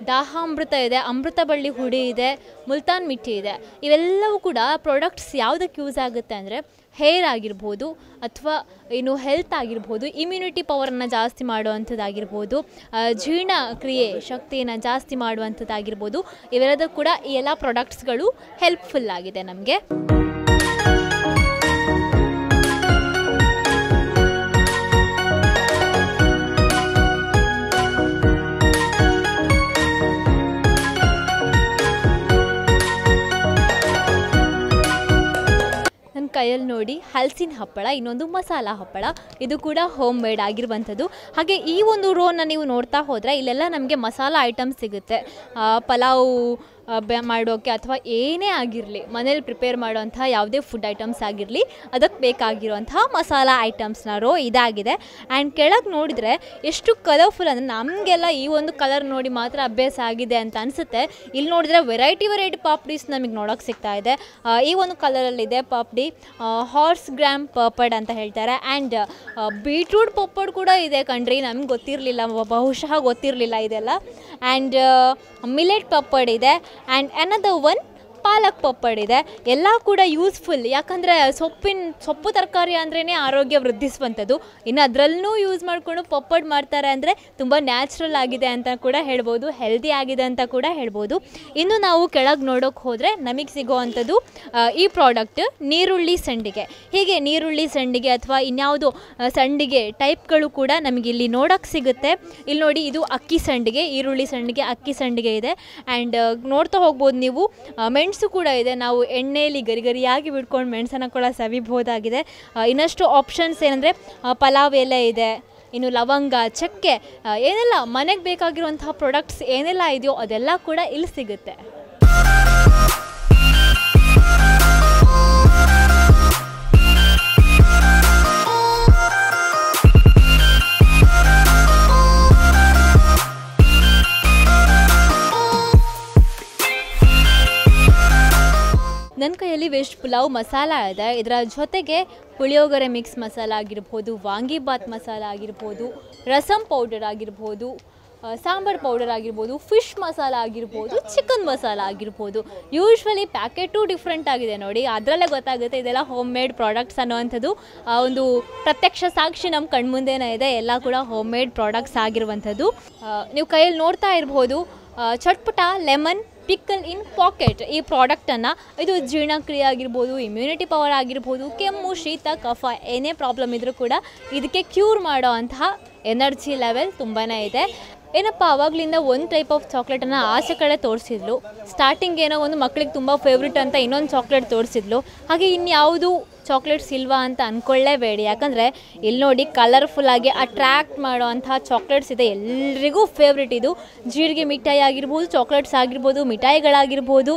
ದಾಹಾಮೃತ ಇದೆ, ಅಮೃತ ಬಳ್ಳಿ ಹುಡಿ ಇದೆ, ಮುಲ್ತಾನ್ ಮಿಟ್ಟಿ ಇದೆ. ಇವೆಲ್ಲವೂ ಕೂಡ ಪ್ರಾಡಕ್ಟ್ಸ್ ಯಾವುದಕ್ಕೆ ಯೂಸ್ ಆಗುತ್ತೆ ಅಂದರೆ ಹೇರ್ ಆಗಿರ್ಬೋದು ಅಥವಾ ಏನು ಹೆಲ್ತ್ ಆಗಿರ್ಬೋದು, ಇಮ್ಯುನಿಟಿ ಪವರನ್ನು ಜಾಸ್ತಿ ಮಾಡುವಂಥದ್ದಾಗಿರ್ಬೋದು, ಜೀರ್ಣಕ್ರಿಯೆ ಶಕ್ತಿಯನ್ನು ಜಾಸ್ತಿ ಮಾಡುವಂಥದ್ದಾಗಿರ್ಬೋದು. ಇವೆಲ್ಲದೂ ಕೂಡ ಈ ಎಲ್ಲ ಪ್ರಾಡಕ್ಟ್ಸ್ಗಳು ಹೆಲ್ಪ್ಫುಲ್ ಆಗಿದೆ ನಮಗೆ. ಕೈಯಲ್ಲಿ ನೋಡಿ ಹಲಸಿನ ಹಪ್ಪಳ, ಇನ್ನೊಂದು ಮಸಾಲ ಹಪ್ಪಳ, ಇದು ಕೂಡ ಹೋಮ್ ಮೇಡ್ ಆಗಿರುವಂಥದ್ದು. ಹಾಗೆ ಈ ಒಂದು ರೋನ ನೀವು ನೋಡ್ತಾ ಹೋದರೆ ಇಲ್ಲೆಲ್ಲ ನಮಗೆ ಮಸಾಲ ಐಟಮ್ಸ್ ಸಿಗುತ್ತೆ. ಪಲಾವ್ ಮಾಡೋಕ್ಕೆ ಅಥವಾ ಏನೇ ಆಗಿರಲಿ ಮನೇಲಿ ಪ್ರಿಪೇರ್ ಮಾಡೋವಂಥ ಯಾವುದೇ ಫುಡ್ ಐಟಮ್ಸ್ ಆಗಿರಲಿ ಅದಕ್ಕೆ ಬೇಕಾಗಿರುವಂತಹ ಮಸಾಲ ಐಟಮ್ಸ್ನ ರೋ ಇದಾಗಿದೆ. ಆ್ಯಂಡ್ ಕೆಳಗೆ ನೋಡಿದರೆ ಎಷ್ಟು ಕಲರ್ಫುಲ್ ಅಂದರೆ ನಮಗೆಲ್ಲ ಈ ಒಂದು ಕಲರ್ ನೋಡಿ ಮಾತ್ರ ಅಭ್ಯಾಸ ಆಗಿದೆ ಅಂತ ಅನಿಸುತ್ತೆ. ಇಲ್ಲಿ ನೋಡಿದರೆ ವೆರೈಟಿ ಪಾಪ್ಡೀಸ್ ನಮಗೆ ನೋಡೋಕ್ಕೆ ಸಿಗ್ತಾ ಇದೆ. ಈ ಒಂದು ಕಲರಲ್ಲಿದೆ ಪಾಪ್ಡಿ, ಹಾರ್ಸ್ ಗ್ರಾಮ್ ಪಪ್ಪಡ್ ಅಂತ ಹೇಳ್ತಾರೆ. ಆ್ಯಂಡ್ ಬೀಟ್ರೂಟ್ ಪಪ್ಪಡ್ ಕೂಡ ಇದೆ ಕಣ್ರಿ, ನಮ್ಗೆ ಗೊತ್ತಿರಲಿಲ್ಲ, ಬಹುಶಃ ಗೊತ್ತಿರಲಿಲ್ಲ ಇದೆಲ್ಲ. ಆ್ಯಂಡ್ ಮಿಲೆಟ್ ಪಪ್ಪಡ್ ಇದೆ. ಆ್ಯಂಡ್ ಅನದರ್ ಒನ್ ಪಾಲಕ್ ಪಪ್ಪಡ್ ಇದೆ. ಎಲ್ಲ ಕೂಡ ಯೂಸ್ಫುಲ್, ಯಾಕಂದರೆ ಸೊಪ್ಪು ತರಕಾರಿ ಅಂದ್ರೇ ಆರೋಗ್ಯ ವೃದ್ಧಿಸುವಂಥದ್ದು. ಇನ್ನು ಅದರಲ್ಲೂ ಯೂಸ್ ಮಾಡಿಕೊಂಡು ಪಪ್ಪಡ್ ಮಾಡ್ತಾರೆ ಅಂದರೆ ತುಂಬ ನ್ಯಾಚುರಲ್ ಆಗಿದೆ ಅಂತ ಕೂಡ ಹೇಳ್ಬೋದು, ಹೆಲ್ದಿ ಆಗಿದೆ ಅಂತ ಕೂಡ ಹೇಳ್ಬೋದು. ಇನ್ನು ನಾವು ಕೆಳಗೆ ನೋಡೋಕೆ ಹೋದರೆ ನಮಗೆ ಸಿಗೋವಂಥದ್ದು ಈ ಪ್ರಾಡಕ್ಟ್ ನೀರುಳ್ಳಿ ಸಂಡಿಗೆ. ಹೀಗೆ ನೀರುಳ್ಳಿ ಸಂಡಿಗೆ ಅಥವಾ ಇನ್ಯಾವುದೋ ಸಂಡಿಗೆ ಟೈಪ್ಗಳು ಕೂಡ ನಮಗೆ ಇಲ್ಲಿ ನೋಡೋಕ್ಕೆ ಸಿಗುತ್ತೆ. ಇಲ್ಲಿ ನೋಡಿ, ಇದು ಅಕ್ಕಿ ಸಂಡಿಗೆ, ಈರುಳ್ಳಿ ಸಂಡಿಗೆ, ಅಕ್ಕಿ ಸಂಡಿಗೆ ಇದೆ. ಆ್ಯಂಡ್ ನೋಡ್ತಾ ಹೋಗ್ಬೋದು ನೀವು, ಮೆಣಸು ಕೂಡ ಇದೆ. ನಾವು ಎಣ್ಣೆಯಲ್ಲಿ ಗರಿಗರಿಯಾಗಿ ಬಿಡ್ಕೊಂಡು ಮೆಣಸನ್ನು ಕೂಡ ಸವಿಬಹುದಾಗಿದೆ. ಇನ್ನಷ್ಟು ಆಪ್ಷನ್ಸ್ ಏನಂದರೆ ಪಲಾವ್ ಎಲೆ ಇದೆ, ಇನ್ನು ಲವಂಗ, ಚಕ್ಕೆ, ಏನೆಲ್ಲ ಮನೆಗೆ ಬೇಕಾಗಿರುವಂತಹ ಪ್ರಾಡಕ್ಟ್ಸ್ ಏನೆಲ್ಲ ಇದೆಯೋ ಅದೆಲ್ಲ ಕೂಡ ಇಲ್ಲಿ ಸಿಗುತ್ತೆ. ನನ್ನ ಕೈಯಲ್ಲಿ ವೆಜ್ ಪುಲಾವ್ ಮಸಾಲ ಇದೆ. ಇದರ ಜೊತೆಗೆ ಪುಳಿಯೋಗರೆ ಮಿಕ್ಸ್ ಮಸಾಲ ಆಗಿರ್ಬೋದು, ವಾಂಗಿಬಾತ್ ಮಸಾಲ ಆಗಿರ್ಬೋದು, ರಸಮ್ ಪೌಡರ್ ಆಗಿರ್ಬೋದು, ಸಾಂಬಾರ್ ಪೌಡರ್ ಆಗಿರ್ಬೋದು, ಫಿಶ್ ಮಸಾಲ ಆಗಿರ್ಬೋದು, ಚಿಕನ್ ಮಸಾಲ ಆಗಿರ್ಬೋದು. ಯೂಶ್ವಲಿ ಪ್ಯಾಕೆಟು ಡಿಫ್ರೆಂಟ್ ಆಗಿದೆ ನೋಡಿ, ಅದರಲ್ಲೇ ಗೊತ್ತಾಗುತ್ತೆ ಇದೆಲ್ಲ ಹೋಮ್ ಮೇಡ್ ಪ್ರಾಡಕ್ಟ್ಸ್ ಅನ್ನೋವಂಥದ್ದು. ಒಂದು ಪ್ರತ್ಯಕ್ಷ ಸಾಕ್ಷಿ ನಮ್ಮ ಕಣ್ಮುಂದೆನೇ ಇದೆ, ಎಲ್ಲ ಕೂಡ ಹೋಮ್ ಮೇಡ್ ಪ್ರಾಡಕ್ಟ್ಸ್ ಆಗಿರುವಂಥದ್ದು. ನೀವು ಕೈಯಲ್ಲಿ ನೋಡ್ತಾ ಇರ್ಬೋದು ಚಟ್ಪಟ ಲೆಮನ್ ಪಿಕ್ಕಲ್ ಇನ್ ಪಾಕೆಟ್ ಈ ಪ್ರಾಡಕ್ಟನ್ನು. ಇದು ಜೀರ್ಣಕ್ರಿಯೆ ಆಗಿರ್ಬೋದು, ಇಮ್ಯುನಿಟಿ ಪವರ್ ಆಗಿರ್ಬೋದು, ಕೆಮ್ಮು, ಶೀತ, ಕಫ ಏನೇ ಪ್ರಾಬ್ಲಮ್ ಇದ್ದರೂ ಕೂಡ ಇದಕ್ಕೆ ಕ್ಯೂರ್ ಮಾಡೋ ಅಂತಹ ಎನರ್ಜಿ ಲೆವೆಲ್ ತುಂಬಾ ಇದೆ. ಏನಪ್ಪ ಆವಾಗಲಿಂದ ಒಂದು ಟೈಪ್ ಆಫ್ ಚಾಕ್ಲೇಟನ್ನು ಆಚೆ ಕಡೆ ತೋರಿಸಿದ್ಲು. ಸ್ಟಾರ್ಟಿಂಗ್ ಏನೋ ಒಂದು ಮಕ್ಕಳಿಗೆ ತುಂಬ ಫೇವ್ರೇಟ್ ಅಂತ ಇನ್ನೊಂದು ಚಾಕ್ಲೇಟ್ ತೋರಿಸಿದ್ಲು. ಹಾಗೆ ಇನ್ಯಾವುದು ಚಾಕ್ಲೇಟ್ಸ್ ಇಲ್ವಾ ಅಂತ ಅಂದ್ಕೊಳ್ಳೇಬೇಡಿ, ಯಾಕಂದರೆ ಇಲ್ಲಿ ನೋಡಿ ಕಲರ್ಫುಲ್ಲಾಗಿ ಅಟ್ರ್ಯಾಕ್ಟ್ ಮಾಡೋ ಅಂತಹ ಚಾಕ್ಲೇಟ್ಸ್ ಇದೆ. ಎಲ್ರಿಗೂ ಫೇವ್ರೇಟ್ ಇದು. ಜೀರಿಗೆ ಮಿಠಾಯಿ ಆಗಿರ್ಬೋದು, ಚಾಕ್ಲೇಟ್ಸ್ ಆಗಿರ್ಬೋದು, ಮಿಠಾಯಿಗಳಾಗಿರ್ಬೋದು,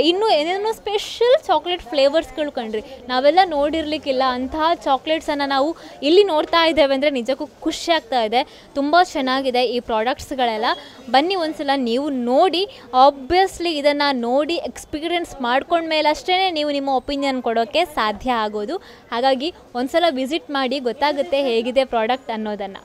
ಇನ್ನೂ ಏನೇನೋ ಸ್ಪೆಷಲ್ ಚಾಕ್ಲೇಟ್ ಫ್ಲೇವರ್ಸ್ಗಳು ಕಂಡ್ರಿ ನಾವೆಲ್ಲ ನೋಡಿರ್ಲಿಕ್ಕಿಲ್ಲ. ಅಂತಹ ಚಾಕ್ಲೇಟ್ಸನ್ನು ನಾವು ಇಲ್ಲಿ ನೋಡ್ತಾ ಇದ್ದೇವೆ ಅಂದರೆ ನಿಜಕ್ಕೂ ಖುಷಿ ಆಗ್ತಾ ಇದೆ. ತುಂಬ ಚೆನ್ನಾಗಿದೆ ಈ ಪ್ರಾಡಕ್ಟ್ಸ್ಗಳೆಲ್ಲ. ಬನ್ನಿ ಒಂದ್ಸಲ ನೀವು ನೋಡಿ. ಆಬ್ವಿಯಸ್ಲಿ ಇದನ್ನು ನೋಡಿ ಎಕ್ಸ್ಪೀರಿಯೆನ್ಸ್ ಮಾಡ್ಕೊಂಡ್ಮೇಲೆ ಅಷ್ಟೇ ನೀವು ನಿಮ್ಮ ಒಪಿನಿಯನ್ ಕೊಡೋಕ್ಕೆ ಸಾಧ್ಯ ಆಗೋದು. ಹಾಗಾಗಿ ಒಂದ್ಸಲ ವಿಸಿಟ್ ಮಾಡಿ, ಗೊತ್ತಾಗುತ್ತೆ ಹೇಗಿದೆ ಪ್ರಾಡಕ್ಟ್ ಅನ್ನೋದನ್ನು.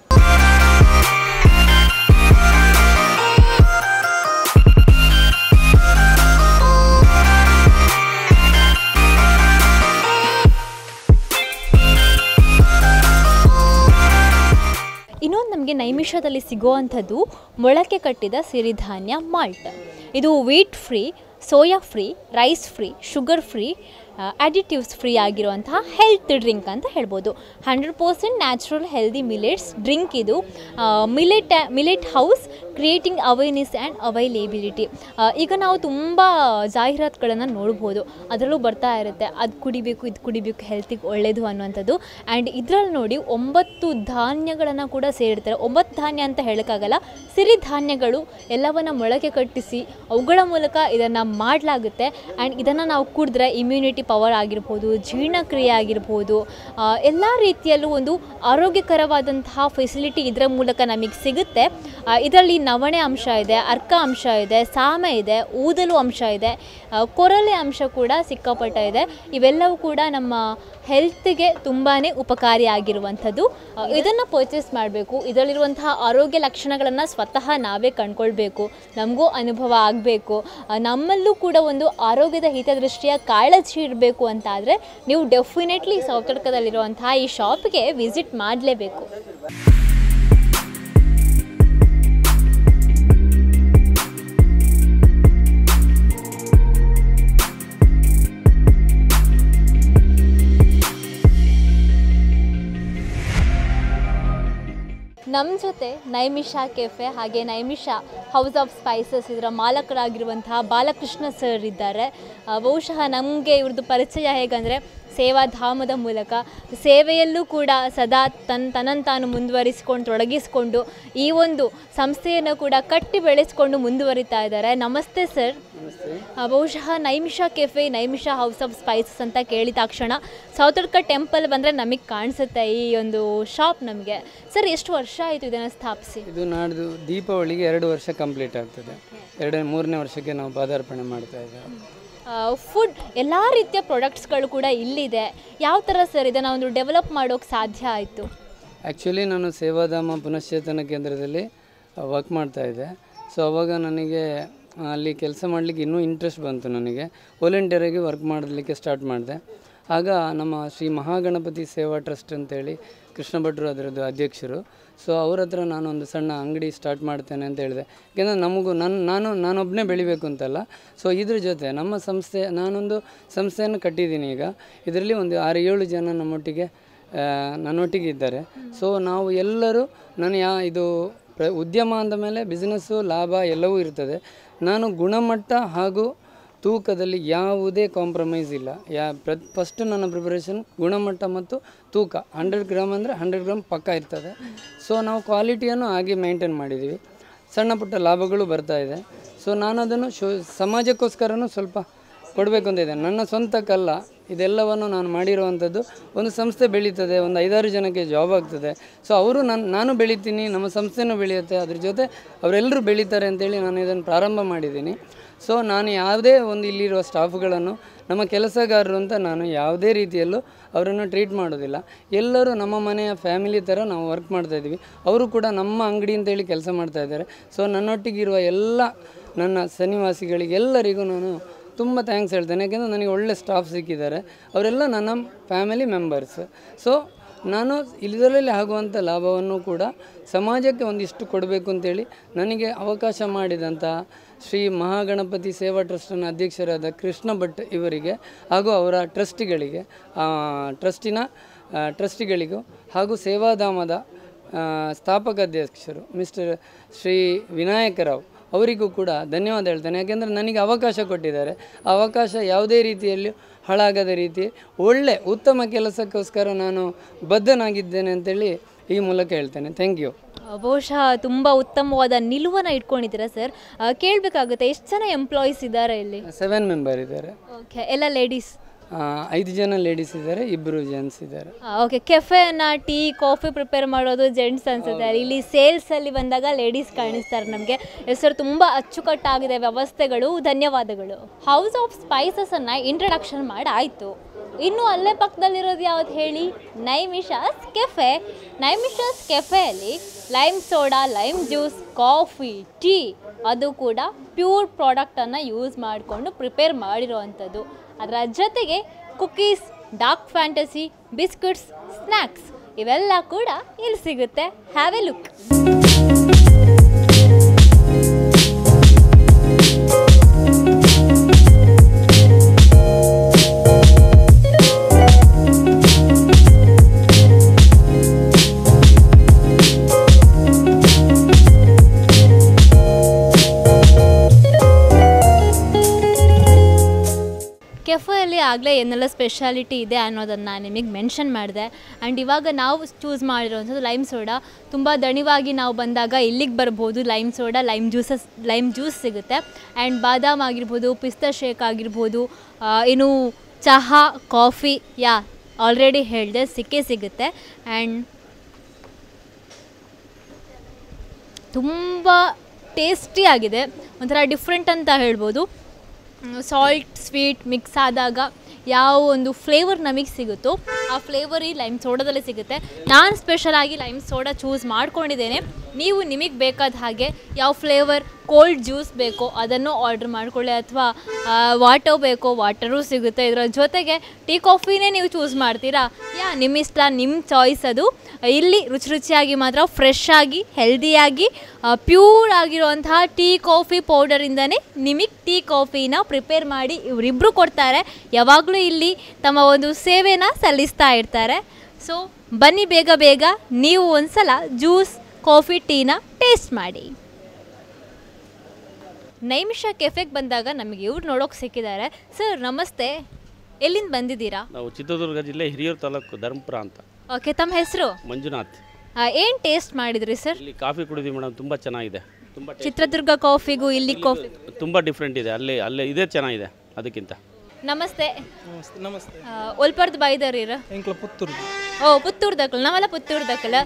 ಇನ್ನೊಂದು ನಮಗೆ ನೈಮಿಷದಲ್ಲಿ ಸಿಗುವಂಥದ್ದು ಮೊಳಕೆ ಕಟ್ಟಿದ ಸಿರಿಧಾನ್ಯ ಮಾಲ್ಟ್. ಇದು wheat free, soya free, rice free, sugar free, additives free ಆಗಿರುವಂತಹ ಹೆಲ್ತ್ ಡ್ರಿಂಕ್ ಅಂತ ಹೇಳ್ಬೋದು. 100% ನ್ಯಾಚುರಲ್ ಹೆಲ್ದಿ ಮಿಲೆಟ್ಸ್ ಡ್ರಿಂಕ್ ಇದು. Millet House creating awareness and availability. ಈಗ ನಾವು ತುಂಬ ಜಾಹೀರಾತುಗಳನ್ನು ನೋಡ್ಬೋದು, ಅದರಲ್ಲೂ ಬರ್ತಾ ಇರುತ್ತೆ ಅದು ಕುಡಿಬೇಕು ಇದು ಕುಡಿಬೇಕು ಹೆಲ್ತಿಗೆ ಒಳ್ಳೆಯದು ಅನ್ನುವಂಥದ್ದು. ಆ್ಯಂಡ್ ಇದರಲ್ಲಿ ನೋಡಿ 9 ಧಾನ್ಯಗಳನ್ನು ಕೂಡ ಸೇರಿರ್ತಾರೆ. 9 ಧಾನ್ಯ ಅಂತ ಹೇಳೋಕ್ಕಾಗಲ್ಲ, ಸಿರಿಧಾನ್ಯಗಳು ಎಲ್ಲವನ್ನು ಮೊಳಕೆ ಕಟ್ಟಿಸಿ ಅವುಗಳ ಮೂಲಕ ಇದನ್ನು ಮಾಡಲಾಗುತ್ತೆ. ಆ್ಯಂಡ್ ಇದನ್ನು ನಾವು ಕುಡಿದ್ರೆ ಇಮ್ಯುನಿಟಿ ಪವರ್ ಆಗಿರ್ಬೋದು, ಜೀರ್ಣಕ್ರಿಯೆ ಆಗಿರ್ಬೋದು, ಎಲ್ಲ ರೀತಿಯಲ್ಲೂ ಒಂದು ಆರೋಗ್ಯಕರವಾದಂತಹ ಫೆಸಿಲಿಟಿ ಇದರ ಮೂಲಕ ನಮಗೆ ಸಿಗುತ್ತೆ. ಇದರಲ್ಲಿ ನವಣೆ ಅಂಶ ಇದೆ, ಅರ್ಕ ಅಂಶ ಇದೆ, ಸಾಮೆ ಇದೆ, ಊದಲು ಅಂಶ ಇದೆ, ಕೊರಲೆ ಅಂಶ ಕೂಡ ಸಿಕ್ಕಾಪಟ್ಟ ಇದೆ. ಇವೆಲ್ಲವೂ ಕೂಡ ನಮ್ಮ ಹೆಲ್ತ್ಗೆ ತುಂಬಾ ಉಪಕಾರಿಯಾಗಿರುವಂಥದ್ದು. ಇದನ್ನು ಪರ್ಚೇಸ್ ಮಾಡಬೇಕು. ಇದರಲ್ಲಿರುವಂತಹ ಆರೋಗ್ಯ ಲಕ್ಷಣಗಳನ್ನು ಸ್ವತಃ ನಾವೇ ಕಂಡುಕೊಳ್ಬೇಕು, ನಮಗೂ ಅನುಭವ ಆಗಬೇಕು. ನಮ್ಮಲ್ಲೂ ಕೂಡ ಒಂದು ಆರೋಗ್ಯದ ಹಿತದೃಷ್ಟಿಯ ಕಾಳಜಿ ಇರಬೇಕು ಅಂತಾದರೆ ನೀವು ಡೆಫಿನೆಟ್ಲಿ ಸೌತಡ್ಕದಲ್ಲಿರುವಂತಹ ಈ ಶಾಪ್ಗೆ ವಿಸಿಟ್ ಮಾಡಲೇಬೇಕು. ನಮ್ಮ ಜೊತೆ ನೈಮಿಷಾ ಕೆಫೆ ಹಾಗೆ ನೈಮಿಷಾ ಹೌಸ್ ಆಫ್ ಸ್ಪೈಸಸ್ ಇದರ ಮಾಲಕರಾಗಿರುವಂತಹ ಬಾಲಕೃಷ್ಣ ಸರ್ ಇದ್ದಾರೆ. ಬಹುಶಃ ನಮಗೆ ಇವ್ರದ್ದು ಪರಿಚಯ ಹೇಗಂದರೆ ಸೇವಾಧಾಮದ ಮೂಲಕ ಸೇವೆಯಲ್ಲೂ ಕೂಡ ಸದಾ ತನ್ನನ್ನು ತಾನು ಮುಂದುವರಿಸಿಕೊಂಡು ತೊಡಗಿಸಿಕೊಂಡು ಈ ಒಂದು ಸಂಸ್ಥೆಯನ್ನು ಕೂಡ ಕಟ್ಟಿ ಬೆಳೆಸ್ಕೊಂಡು ಮುಂದುವರಿತಾ ಇದ್ದಾರೆ. ನಮಸ್ತೆ ಸರ್. ಬಹುಶಃ ನೈಮಿಷಾ ಕೆಫೆ, ನೈಮಿಷಾ ಹೌಸ್ ಆಫ್ ಸ್ಪೈಸಸ್ ಅಂತ ಕೇಳಿದ ತಕ್ಷಣ ಸೌತಡ್ಕ ಟೆಂಪಲ್ ಬಂದರೆ ನಮಗೆ ಕಾಣಿಸುತ್ತೆ ಈ ಒಂದು ಶಾಪ್ ನಮಗೆ. ಸರ್, ಎಷ್ಟು ವರ್ಷ ಆಯಿತು ಇದನ್ನು ಸ್ಥಾಪಿಸಿ? ಇದು ನಾಡ್ದು ದೀಪಾವಳಿಗೆ 2 ವರ್ಷ ಕಂಪ್ಲೀಟ್ ಆಗ್ತದೆ. 2-3ನೇ ವರ್ಷಕ್ಕೆ ನಾವು ಪಾದಾರ್ಪಣೆ ಮಾಡ್ತಾ ಇದ್ದೇವೆ. ಫುಡ್ ಎಲ್ಲ ರೀತಿಯ ಪ್ರಾಡಕ್ಟ್ಸ್ಗಳು ಕೂಡ ಇಲ್ಲಿದೆ. ಯಾವ ಥರ ಸರ್ ಇದನ್ನು ಒಂದು ಡೆವಲಪ್ ಮಾಡೋಕ್ಕೆ ಸಾಧ್ಯ ಆಯಿತು? ಆ್ಯಕ್ಚುಲಿ ನಾನು ಸೇವಾಧಾಮ ಪುನಶ್ಚೇತನ ಕೇಂದ್ರದಲ್ಲಿ ವರ್ಕ್ ಮಾಡ್ತಾಯಿದ್ದೆ. ಸೊ ಅವಾಗ ನನಗೆ ಅಲ್ಲಿ ಕೆಲಸ ಮಾಡಲಿಕ್ಕೆ ಇನ್ನೂ ಇಂಟ್ರೆಸ್ಟ್ ಬಂತು. ನನಗೆ ವಾಲಂಟಿಯರಾಗಿ ವರ್ಕ್ ಮಾಡಲಿಕ್ಕೆ ಸ್ಟಾರ್ಟ್ ಮಾಡಿದೆ. ಆಗ ನಮ್ಮ ಶ್ರೀ ಮಹಾಗಣಪತಿ ಸೇವಾ ಟ್ರಸ್ಟ್ ಅಂತೇಳಿ ಕೃಷ್ಣ ಭಟ್ರು ಅದರದ್ದು ಅಧ್ಯಕ್ಷರು. ಸೊ ಅವ್ರ ಹತ್ರ ನಾನೊಂದು ಸಣ್ಣ ಅಂಗಡಿ ಸ್ಟಾರ್ಟ್ ಮಾಡ್ತೇನೆ ಅಂತ ಹೇಳಿದೆ. ಯಾಕೆಂದರೆ ನಮಗೂ ನಾನೊಬ್ಬನೇ ಬೆಳಿಬೇಕು ಅಂತಲ್ಲ. ಸೊ ಇದ್ರ ಜೊತೆ ನಮ್ಮ ಸಂಸ್ಥೆ, ನಾನೊಂದು ಸಂಸ್ಥೆಯನ್ನು ಕಟ್ಟಿದ್ದೀನಿ ಈಗ. ಇದರಲ್ಲಿ ಒಂದು 6-7 ಜನ ನನ್ನೊಟ್ಟಿಗೆ ಇದ್ದಾರೆ. ಸೊ ನಾವು ಎಲ್ಲರೂ ಇದು ಉದ್ಯಮ ಅಂದ ಮೇಲೆ ಬಿಸ್ನೆಸ್ಸು ಲಾಭ ಎಲ್ಲವೂ ಇರ್ತದೆ. ನಾನು ಗುಣಮಟ್ಟ ಹಾಗೂ ತೂಕದಲ್ಲಿ ಯಾವುದೇ ಕಾಂಪ್ರಮೈಸ್ ಇಲ್ಲ. ಫಸ್ಟು ನನ್ನ ಪ್ರಿಪರೇಷನ್ ಗುಣಮಟ್ಟ ಮತ್ತು ತೂಕ 100 ಗ್ರಾಮ್ ಅಂದರೆ 100 ಗ್ರಾಮ್ ಪಕ್ಕ ಇರ್ತದೆ. ಸೊ ನಾವು ಕ್ವಾಲಿಟಿಯನ್ನು ಹಾಗೆ ಮೇಂಟೈನ್ ಮಾಡಿದ್ದೀವಿ. ಸಣ್ಣ ಪುಟ್ಟ ಲಾಭಗಳು ಬರ್ತಾಯಿದೆ. ಸೊ ನಾನು ಅದನ್ನು ಸಮಾಜಕ್ಕೋಸ್ಕರನೂ ಸ್ವಲ್ಪ ಕೊಡಬೇಕು ಅಂತ ಇದೆ. ನನ್ನ ಸ್ವಂತಕ್ಕಲ್ಲ, ಇದೆಲ್ಲವನ್ನು ನಾನು ಮಾಡಿರುವಂಥದ್ದು. ಒಂದು ಸಂಸ್ಥೆ ಬೆಳೀತದೆ, ಒಂದು 5-6 ಜನಕ್ಕೆ ಜಾಬ್ ಆಗ್ತದೆ. ಸೊ ಅವರು ನಾನು ಬೆಳಿತೀನಿ, ನಮ್ಮ ಸಂಸ್ಥೆನೂ ಬೆಳೆಯುತ್ತೆ, ಅದ್ರ ಜೊತೆ ಅವರೆಲ್ಲರೂ ಬೆಳೀತಾರೆ ಅಂತೇಳಿ ನಾನು ಇದನ್ನು ಪ್ರಾರಂಭ ಮಾಡಿದ್ದೀನಿ. ಸೊ ನಾನು ಯಾವುದೇ ಒಂದು ಇಲ್ಲಿರುವ ಸ್ಟಾಫ್ಗಳನ್ನು ನಮ್ಮ ಕೆಲಸಗಾರರು ಅಂತ ನಾನು ಯಾವುದೇ ರೀತಿಯಲ್ಲೂ ಅವರನ್ನು ಟ್ರೀಟ್ ಮಾಡೋದಿಲ್ಲ. ಎಲ್ಲರೂ ನಮ್ಮ ಮನೆಯ ಫ್ಯಾಮಿಲಿ ಥರ ನಾವು ವರ್ಕ್ ಮಾಡ್ತಾಯಿದ್ವಿ. ಅವರು ಕೂಡ ನಮ್ಮ ಅಂಗಡಿ ಅಂತೇಳಿ ಕೆಲಸ ಮಾಡ್ತಾಯಿದ್ದಾರೆ. ಸೊ ನನ್ನೊಟ್ಟಿಗಿರುವ ಎಲ್ಲ ನನ್ನ ಸನ್ನಿವಾಸಿಗಳಿಗೆಲ್ಲರಿಗೂ ನಾನು ತುಂಬ ಥ್ಯಾಂಕ್ಸ್ ಹೇಳ್ತೇನೆ. ಯಾಕೆಂದರೆ ನನಗೆ ಒಳ್ಳೆ ಸ್ಟಾಫ್ ಸಿಕ್ಕಿದ್ದಾರೆ. ಅವರೆಲ್ಲ ನನ್ನ ಫ್ಯಾಮಿಲಿ ಮೆಂಬರ್ಸ್. ಸೊ ನಾನು ಇದರಲ್ಲಿ ಆಗುವಂಥ ಲಾಭವನ್ನು ಕೂಡ ಸಮಾಜಕ್ಕೆ ಒಂದಿಷ್ಟು ಕೊಡಬೇಕು ಅಂತೇಳಿ ನನಗೆ ಅವಕಾಶ ಮಾಡಿದಂಥ ಶ್ರೀ ಮಹಾಗಣಪತಿ ಸೇವಾ ಟ್ರಸ್ಟಿನ ಅಧ್ಯಕ್ಷರಾದ ಕೃಷ್ಣ ಭಟ್ ಇವರಿಗೆ ಹಾಗೂ ಅವರ ಟ್ರಸ್ಟಿಗಳಿಗೂ ಹಾಗೂ ಸೇವಾಧಾಮದ ಸ್ಥಾಪಕ ಅಧ್ಯಕ್ಷರು ಮಿಸ್ಟರ್ ಶ್ರೀ ವಿನಾಯಕರಾವ್ ಅವರಿಗೂ ಕೂಡ ಧನ್ಯವಾದ ಹೇಳ್ತೇನೆ. ಯಾಕೆಂದರೆ ನನಗೆ ಅವಕಾಶ ಕೊಟ್ಟಿದ್ದಾರೆ. ಆ ಅವಕಾಶ ಯಾವುದೇ ರೀತಿಯಲ್ಲಿ ಹಾಳಾಗದ ರೀತಿ ಒಳ್ಳೆ ಉತ್ತಮ ಕೆಲಸಕ್ಕೋಸ್ಕರ ನಾನು ಬದ್ಧನಾಗಿದ್ದೇನೆ ಅಂತೇಳಿ ಈ ಮೂಲಕ ಹೇಳ್ತೇನೆ. Thank you. ಬಹುಶಃ ತುಂಬ ಉತ್ತಮವಾದ ನಿಲುವನ್ನು ಇಟ್ಕೊಂಡಿದ್ದೀರಾ ಸರ್. ಕೇಳಬೇಕಾಗುತ್ತೆ, ಎಷ್ಟು ಜನ ಎಂಪ್ಲಾಯೀಸ್ ಇದ್ದಾರೆ ಇಲ್ಲಿ? 7 ಮೆಂಬರ್ ಇದ್ದಾರೆ. ಓಕೆ, ಎಲ್ಲ ಲೇಡೀಸ್? 5 ಜನ ಲೇಡೀಸ್ ಇದ್ದಾರೆ, 2 ಜೆಂಟ್ಸ್ ಇದ್ದಾರೆ. ಓಕೆ, ಕೆಫೆನ ಟೀ ಕಾಫಿ ಪ್ರಿಪೇರ್ ಮಾಡೋದು ಜೆಂಟ್ಸ್ ಅನ್ಸುತ್ತೆ. ಇಲ್ಲಿ ಸೇಲ್ಸಲ್ಲಿ ಬಂದಾಗ ಲೇಡೀಸ್ ಕಾಣಿಸ್ತಾರೆ ನಮಗೆ. ಸರ್, ತುಂಬ ಅಚ್ಚುಕಟ್ಟಾಗಿದೆ ವ್ಯವಸ್ಥೆಗಳು. ಧನ್ಯವಾದಗಳು. ಹೌಸ್ ಆಫ್ ಸ್ಪೈಸಸನ್ನು ಇಂಟ್ರಡಕ್ಷನ್ ಮಾಡಿ ಆಯಿತು. ಇನ್ನು ಅಲ್ಲೇ ಪಕ್ಕದಲ್ಲಿರೋದು ಯಾವ್ದು ಹೇಳಿ? ನೈಮಿಷಾಸ್ ಕೆಫೆ. ನೈಮಿಷಾಸ್ ಕೆಫೆಯಲ್ಲಿ lime soda, lime juice, coffee, tea, ಅದು ಕೂಡ ಪ್ಯೂರ್ ಪ್ರಾಡಕ್ಟನ್ನು ಯೂಸ್ ಮಾಡಿಕೊಂಡು ಪ್ರಿಪೇರ್ ಮಾಡಿರೋವಂಥದ್ದು. ಅದರ ಜೊತೆಗೆ cookies, dark fantasy, biscuits, snacks ಇವೆಲ್ಲ ಕೂಡ ಇಲ್ಲಿ ಸಿಗುತ್ತೆ. Have A look. ಕಾಫಿಯಲ್ಲಿ ಆಗಲೇ ಏನೆಲ್ಲ ಸ್ಪೆಷಾಲಿಟಿ ಇದೆ ಅನ್ನೋದನ್ನು ನಿಮಗೆ ಮೆನ್ಷನ್ ಮಾಡಿದೆ. ಆ್ಯಂಡ್ ಇವಾಗ ನಾವು ಚೂಸ್ ಮಾಡಿರೋವಂಥದ್ದು ಲೈಮ್ ಸೋಡಾ. ತುಂಬ ದಣಿವಾಗಿ ನಾವು ಬಂದಾಗ ಇಲ್ಲಿಗೆ ಬರ್ಬೋದು. ಲೈಮ್ ಸೋಡಾ, ಲೈಮ್ ಜ್ಯೂಸ್ ಸಿಗುತ್ತೆ. ಆ್ಯಂಡ್ ಬಾದಾಮ್ ಆಗಿರ್ಬೋದು, ಪಿಸ್ತಾ ಶೇಕ್ ಆಗಿರ್ಬೋದು, ಇನ್ನು ಚಹಾ, ಕಾಫಿ ಆಲ್ರೆಡಿ ಹೇಳಿದೆ ಸಿಗುತ್ತೆ. ಆ್ಯಂಡ್ ತುಂಬ ಟೇಸ್ಟಿಯಾಗಿದೆ, ಒಂಥರ ಡಿಫ್ರೆಂಟ್ ಅಂತ ಹೇಳ್ಬೋದು. ಸಾಲ್ಟ್ ಸ್ವೀಟ್ ಮಿಕ್ಸ್ ಆದಾಗ ಯಾವ ಒಂದು ಫ್ಲೇವರ್ ನಮಗೆ ಸಿಗುತ್ತೋ ಆ ಫ್ಲೇವರ್ ಈ ಲೈಮ್ ಸೋಡಾದಲ್ಲೇ ಸಿಗುತ್ತೆ. ನಾನು ಸ್ಪೆಷಲಾಗಿ ಲೈಮ್ ಸೋಡಾ ಚೂಸ್ ಮಾಡ್ಕೊಂಡಿದ್ದೇನೆ. ನೀವು ನಿಮಗೆ ಬೇಕಾದ ಹಾಗೆ ಯಾವ ಫ್ಲೇವರ್ ಕೋಲ್ಡ್ ಜ್ಯೂಸ್ ಬೇಕೋ ಅದನ್ನು ಆರ್ಡ್ರ್ ಮಾಡ್ಕೊಳ್ಳಿ, ಅಥವಾ ವಾಟರ್ ಬೇಕೋ ವಾಟರೂ ಸಿಗುತ್ತೆ. ಇದರ ಜೊತೆಗೆ ಟೀ ಕಾಫಿನೇ ನೀವು ಚೂಸ್ ಮಾಡ್ತೀರಾ, ನಿಮ್ಮ ಇಷ್ಟ, ನಿಮ್ಮ ಚಾಯ್ಸ್ ಅದು. ಇಲ್ಲಿ ರುಚಿಯಾಗಿ ಮಾತ್ರ ಫ್ರೆಶ್ ಆಗಿ ಹೆಲ್ದಿಯಾಗಿ ಪ್ಯೂರ್ ಆಗಿರುವಂತಹ ಟೀ ಕಾಫಿ ಪೌಡರಿಂದನೇ ನಿಮಗೆ ಟೀ ಕಾಫಿನ ಪ್ರಿಪೇರ್ ಮಾಡಿ ಇವರಿಬ್ಬರು ಕೊಡ್ತಾರೆ. ಯಾವಾಗಲೂ ಇಲ್ಲಿ ತಮ್ಮ ಒಂದು ಸೇವೆನ ಸಲ್ಲಿಸ್ತಾ ಇರ್ತಾರೆ. ಸೊ ಬನ್ನಿ ಬೇಗ ನೀವು ಒಂದು ಸಲ ಜ್ಯೂಸ್, ಕಾಫಿ, ಟೀನ ಟೇಸ್ಟ್ ಮಾಡಿ. ನೈಮಿಷಾ ಕೆಫೆಗೆ ಬಂದಾಗ ನಮಗೆ ಇವ್ರು ನೋಡೋಕೆ ಸಿಕ್ಕಿದ್ದಾರೆ. ಸರ್ ನಮಸ್ತೆ, ಎಲ್ಲಿಂದ ಬಂದಿದ್ದೀರಾ? ನಾವು ಚಿತ್ರದುರ್ಗ ಜಿಲ್ಲೆ ಹಿರಿಯೂರು ತಾಲೂಕು ಧರ್ಮಪುರ ಅಂತ. ಓಕೆ, ತಮ್ಮ ಹೆಸರು? ಮಂಜುನಾಥ್. ಏನು ಟೇಸ್ಟ್ ಮಾಡಿದ್ರಿ ಸರ್? ಇಲ್ಲಿ ಕಾಫಿ ಕುಡಿದ್ವಿ ಮೇಡಮ್, ತುಂಬ ಚೆನ್ನಾಗಿದೆ. ತುಂಬ ಚಿತ್ರದುರ್ಗ ಕಾಫಿಗೂ ಇಲ್ಲಿ ಕಾಫಿ ತುಂಬ ಡಿಫ್ರೆಂಟ್ ಇದೆ. ಅಲ್ಲೇ ಇದೇ ಚೆನ್ನಾಗಿದೆ ಅದಕ್ಕಿಂತ. ನಮಸ್ತೆ. ನಮಸ್ತೆ. ಒಲ್ಪರ್ದು ಬೈದರೀರ ಪುತ್ತೂರು. ಓ ಪುತ್ತೂರು ದಕ್ಕಲ್, ನಾವೆಲ್ಲ ಪುತ್ತೂರು ದಕ್ಕಲ್.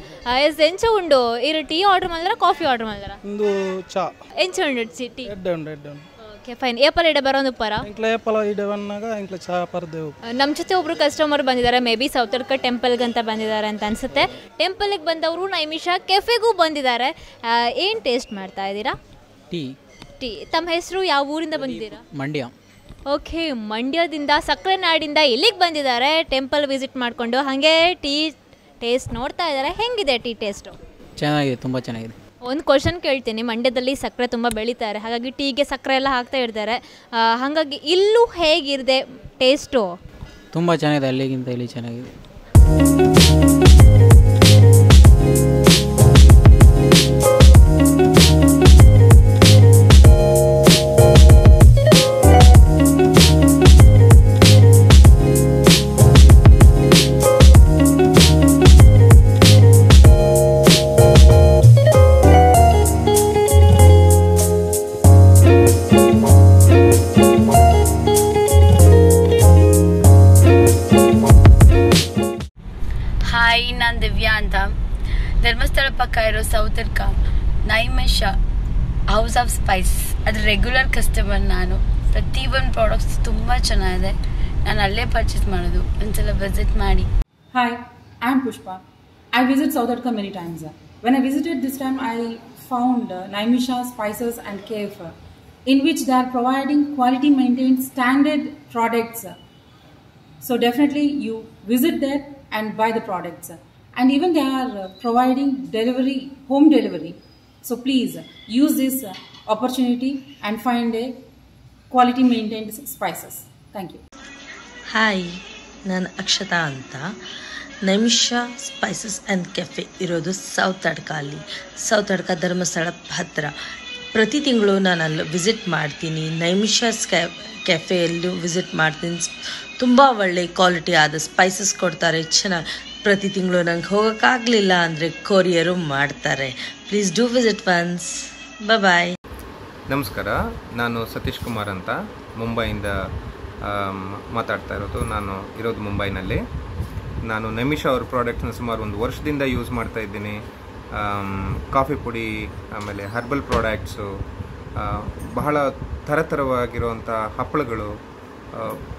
ಎಂಚ ಉಂಡು ಇರು ಟೀ ಆರ್ಡರ್ ಮಾಡಿದ್ರ ಕಾಫಿ ಆರ್ಡರ್ ಮಾಡಿದ್ರ? ಒಂದು ಚಾ ಎಂಚ ಉಂಡು ಟೀ? ಎಡ್ಡೆ. Okay fine. ಏಪಲ್ ಇಡ ಬರೋದು ಉಪ್ಪರ ಏಪಲ ಇಡವನ್ನಾಗ ಎಂಕ್ಲ ಚಾ ಪರ್ದೆವು. ನಮ್ಮ ಜೊತೆ ಒಬ್ರು ಕಸ್ಟಮರ್ ಬಂದಿದ್ದಾರೆ, ಮೇ ಬಿ ಸೌತಡ್ಕ ಟೆಂಪಲ್ಗೆ ಅಂತ ಬಂದಿದ್ದಾರೆ ಅಂತ ಅನ್ಸುತ್ತೆ. ಟೆಂಪಲ್ಗೆ ಬಂದವರು ನೈಮಿಷಾ ಕೆಫೆಗೂ ಬಂದಿದ್ದಾರೆ. ಏನು ಟೇಸ್ಟ್ ಮಾಡ್ತಾ ಇದ್ದೀರಾ? ಟೀ. ತಮ್ಮ ಹೆಸರು? ಯಾವ ಊರಿಂದ ಬಂದಿದ್ದೀರಾ? ಮಂಡ್ಯ. ಓಕೆ, ಮಂಡ್ಯದಿಂದ ಸಕ್ಕರೆ ನಾಡಿಂದ ಇಲ್ಲಿಗೆ ಬಂದಿದ್ದಾರೆ ಟೆಂಪಲ್ ವಿಸಿಟ್ ಮಾಡಿಕೊಂಡು. ಹಾಗೆ ಟೀ ಟೇಸ್ಟ್ ನೋಡ್ತಾ ಇದ್ದಾರೆ. ಹೆಂಗಿದೆ ಟೀ ಟೇಸ್ಟು? ಚೆನ್ನಾಗಿದೆ, ತುಂಬ ಚೆನ್ನಾಗಿದೆ. ಒಂದು ಕ್ವಶನ್ ಕೇಳ್ತೀನಿ. ಮಂಡ್ಯದಲ್ಲಿ ಸಕ್ಕರೆ ತುಂಬ ಬೆಳೀತಾರೆ, ಹಾಗಾಗಿ ಟೀಗೆ ಸಕ್ಕರೆ ಎಲ್ಲ ಹಾಕ್ತಾ ಇರ್ತಾರೆ. ಹಾಗಾಗಿ ಇಲ್ಲೂ ಹೇಗಿದೆ ಟೇಸ್ಟು? ತುಂಬ ಚೆನ್ನಾಗಿದೆ, ಅಲ್ಲಿಗಿಂತ ಇಲ್ಲಿ ಚೆನ್ನಾಗಿದೆ. ಹಾಯ್, ನಾನು ದಿವ್ಯಾ ಅಂತ. ಧರ್ಮಸ್ಥಳ ಪಕ್ಕ ಇರೋ ಸೌತಡ್ಕ ನೈಮಿಷಾ ಹೌಸ್ ಆಫ್ ಸ್ಪೈಸ್ ಅದ್ರ ರೆಗ್ಯುಲರ್ ಕಸ್ಟಮರ್ ನಾನು. ಪ್ರತಿಯೊಂದು ಪ್ರಾಡಕ್ಟ್ಸ್ ತುಂಬ ಚೆನ್ನಾಗಿದೆ. ನಾನು ಅಲ್ಲೇ ಪರ್ಚೇಸ್ ಮಾಡೋದು. ಒಂದ್ಸಲ ವಿಸಿಟ್ ಮಾಡಿ. Hi, I'm Pushpa. I visit Saudadka many times. When I visited this time, I found Naimisha Spices and Cafe, in which they are providing quality maintained standard products. So definitely you visit there and buy the products. And even they are providing delivery, home delivery. So please use this opportunity and find a quality maintained spices. Thank you. Hi, ನಾನು ಅಕ್ಷತಾ ಅಂತ. ನೈಮಿಷಾ spices and cafe ಇರೋದು ಸೌತಡ್ಕ ಧರ್ಮಸ್ಥಳ ಹತ್ತಿರ. ಪ್ರತಿ ತಿಂಗಳು ನಾನು ಅಲ್ಲಿ visit ಮಾಡ್ತೀನಿ. ನೈಮಿಷಾಸ್ ಕೆಫೆಯಲ್ಲೂ visit ಮಾಡ್ತೀನಿ. ತುಂಬ ಒಳ್ಳೆ ಕ್ವಾಲಿಟಿ ಆದ ಸ್ಪೈಸಸ್ ಕೊಡ್ತಾರೆ, ಚೆನ್ನಾಗಿ. ಪ್ರತಿ ತಿಂಗಳು ನಂಗೆ ಹೋಗೋಕ್ಕಾಗಲಿಲ್ಲ ಅಂದರೆ ಕೊರಿಯರು ಮಾಡ್ತಾರೆ. Please do visit once. Bye. ನಮಸ್ಕಾರ, ನಾನು ಸತೀಶ್ ಕುಮಾರ್ ಅಂತ ಮುಂಬೈಯಿಂದ ಮಾತಾಡ್ತಾ ಇರೋದು. ನಾನು ಇರೋದು ಮುಂಬೈನಲ್ಲಿ. ನಾನು ನೈಮಿಷಾ ಅವ್ರ ಪ್ರಾಡಕ್ಟ್ನ ಸುಮಾರು 1 ವರ್ಷದಿಂದ ಯೂಸ್ ಮಾಡ್ತಾ ಇದ್ದೀನಿ. ಕಾಫಿ ಪುಡಿ, ಆಮೇಲೆ ಹರ್ಬಲ್ ಪ್ರಾಡಕ್ಟ್ಸು, ಬಹಳ ಥರಥರವಾಗಿರುವಂಥ ಹಪ್ಪಳಗಳು,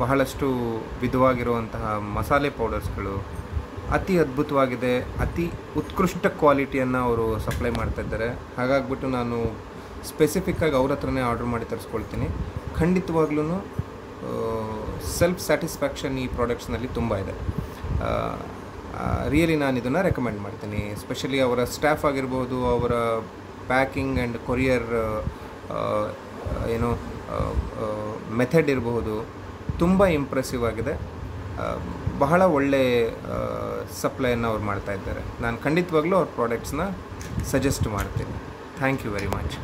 ಬಹಳಷ್ಟು ವಿಧವಾಗಿರುವಂತಹ ಮಸಾಲೆ ಪೌಡರ್ಸ್ಗಳು, ಅತಿ ಅದ್ಭುತವಾಗಿದೆ. ಅತಿ ಉತ್ಕೃಷ್ಟ ಕ್ವಾಲಿಟಿಯನ್ನು ಅವರು ಸಪ್ಲೈ ಮಾಡ್ತಾ ಇದ್ದಾರೆ. ಹಾಗಾಗ್ಬಿಟ್ಟು ನಾನು ಸ್ಪೆಸಿಫಿಕ್ಕಾಗಿ ಅವ್ರ ಹತ್ರನೇ ಆರ್ಡ್ರ್ ಮಾಡಿ ತರಿಸ್ಕೊಳ್ತೀನಿ. ಖಂಡಿತವಾಗ್ಲೂ ಸೆಲ್ಫ್ ಸ್ಯಾಟಿಸ್ಫ್ಯಾಕ್ಷನ್ ಈ ಪ್ರಾಡಕ್ಟ್ಸ್ನಲ್ಲಿ ತುಂಬ ಇದೆ. ರಿಯಲಿ ನಾನು ಇದನ್ನು ರೆಕಮೆಂಡ್ ಮಾಡ್ತೀನಿ. ಎಸ್ಪೆಷಲಿ ಅವರ ಸ್ಟಾಫ್ ಆಗಿರ್ಬೋದು, ಅವರ ಪ್ಯಾಕಿಂಗ್ ಆ್ಯಂಡ್ ಕೊರಿಯರ್ ಮೆಥಡ್ ಇರಬಹುದು, ತುಂಬ ಇಂಪ್ರೆಸಿವ್ ಆಗಿದೆ. ಬಹಳ ಒಳ್ಳೆ ಸಪ್ಲೈಯನ್ನು ಅವ್ರು ಮಾಡ್ತಾ ಇದ್ದಾರೆ. ನಾನು ಖಂಡಿತವಾಗ್ಲೂ ಅವ್ರ ಪ್ರಾಡಕ್ಟ್ಸ್ನ ಸಜೆಸ್ಟ್ ಮಾಡ್ತೀನಿ. Thank you very much.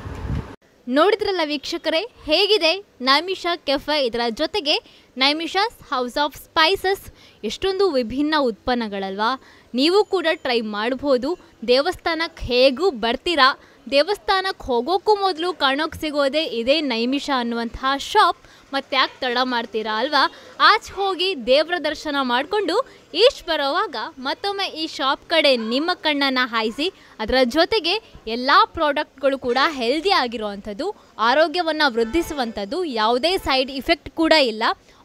ನೋಡಿದ್ರಲ್ಲ ವೀಕ್ಷಕರೇ, ಹೇಗಿದೆ ನೈಮಿಷಾ ಕೆಫೆ, ಇದರ ಜೊತೆಗೆ ನೈಮಿಷಾಸ್ ಹೌಸ್ ಆಫ್ ಸ್ಪೈಸಸ್. ಎಷ್ಟೊಂದು ವಿಭಿನ್ನ ಉತ್ಪನ್ನಗಳಲ್ವಾ. ನೀವು ಕೂಡ ಟ್ರೈ ಮಾಡ್ಬೋದು. ದೇವಸ್ಥಾನಕ್ಕೆ ಹೇಗೂ ಬರ್ತೀರಾ, ದೇವಸ್ಥಾನಕ್ಕೆ ಹೋಗೋಕ್ಕೂ ಮೊದಲು ಕಾಣೋಕ್ಕೆ ಸಿಗೋದೇ ಇದೇ ನೈಮಿಷಾ ಅನ್ನುವಂತಹ ಶಾಪ್. ಮತ್ತು ಯಾಕೆ ತಡ ಮಾಡ್ತೀರಾ ಅಲ್ವಾ? ಆಚೆ ಹೋಗಿ ದೇವರ ದರ್ಶನ ಮಾಡಿಕೊಂಡು ಈಚ್ ಬರೋವಾಗ ಮತ್ತೊಮ್ಮೆ ಈ ಶಾಪ್ ಕಡೆ ನಿಮ್ಮ ಕಣ್ಣನ್ನು ಹಾಯಿಸಿ. ಅದರ ಜೊತೆಗೆ ಎಲ್ಲ ಪ್ರಾಡಕ್ಟ್ಗಳು ಕೂಡ ಹೆಲ್ದಿ ಆಗಿರುವಂಥದ್ದು, ಆರೋಗ್ಯವನ್ನು ವೃದ್ಧಿಸುವಂಥದ್ದು, ಯಾವುದೇ ಸೈಡ್ ಇಫೆಕ್ಟ್ ಕೂಡ ಇಲ್ಲ.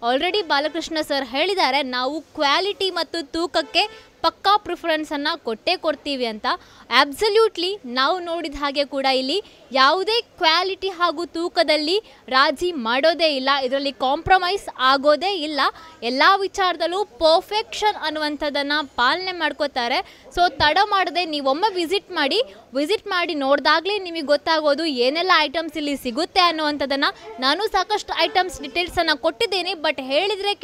ಆಲ್ರೆಡಿ ಬಾಲಕೃಷ್ಣ ಸರ್ ಹೇಳಿದ್ದಾರೆ, ನಾವು ಕ್ವಾಲಿಟಿ ಮತ್ತು ತೂಕಕ್ಕೆ ಪಕ್ಕಾ ಪ್ರಿಫರೆನ್ಸನ್ನು ಕೊಟ್ಟೇ ಕೊಡ್ತೀವಿ ಅಂತ. ಆಬ್ಸಲ್ಯೂಟ್ಲಿ ನಾವು ನೋಡಿದ ಹಾಗೆ ಕೂಡ ಇಲ್ಲಿ ಯಾವುದೇ ಕ್ವಾಲಿಟಿ ಹಾಗೂ ತೂಕದಲ್ಲಿ ರಾಜಿ ಮಾಡೋದೇ ಇಲ್ಲ, ಇದರಲ್ಲಿ ಕಾಂಪ್ರಮೈಸ್ ಆಗೋದೇ ಇಲ್ಲ. ಎಲ್ಲ ವಿಚಾರದಲ್ಲೂ ಪರ್ಫೆಕ್ಷನ್ ಅನ್ನುವಂಥದ್ದನ್ನು ಪಾಲನೆ ಮಾಡ್ಕೋತಾರೆ. ಸೊ ತಡ ಮಾಡದೆ ನೀವೊಮ್ಮೆ ವಿಸಿಟ್ ಮಾಡಿ ನೋಡಿದಾಗಲೇ ನಿಮಗೆ ಗೊತ್ತಾಗೋದು ಏನೆಲ್ಲ ಐಟಮ್ಸ್ ಇಲ್ಲಿ ಸಿಗುತ್ತೆ ಅನ್ನುವಂಥದ್ದನ್ನು. ನಾನು ಸಾಕಷ್ಟು ಐಟಮ್ಸ್ ಡೀಟೇಲ್ಸನ್ನು ಕೊಟ್ಟಿದ್ದೀನಿ, ಬಟ್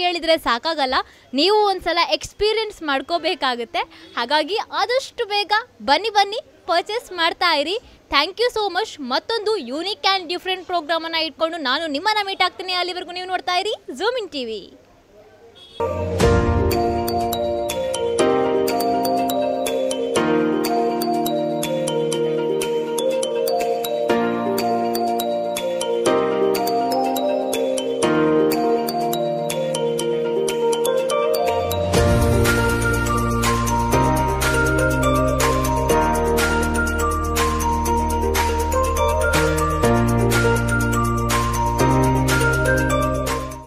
ಕೇಳಿದರೆ ಸಾಕಾಗಲ್ಲ. ನೀವು ಒಂದ್ಸಲ ಎಕ್ಸ್ಪೀರಿಯನ್ಸ್ ಮಾಡ್ಕೋಬೇಕಾಗುತ್ತೆ. ಹಾಗಾಗಿ ಆದಷ್ಟು ಬೇಗ ಬನ್ನಿ ಪರ್ಚೇಸ್ ಮಾಡ್ತಾ ಇರಿ. Thank you so much. ಮತ್ತೊಂದು ಯೂನಿಕ್ ಆ್ಯಂಡ್ ಡಿಫ್ರೆಂಟ್ ಪ್ರೋಗ್ರಾಮನ್ನು ಇಟ್ಕೊಂಡು ನಾನು ನಿಮ್ಮನ್ನು ಮೀಟ್ ಆಗ್ತೀನಿ. ಅಲ್ಲಿವರೆಗೂ ನೀವು ನೋಡ್ತಾ ಇರಿ ಝೂಮ್ ಇನ್ ಟಿವಿ.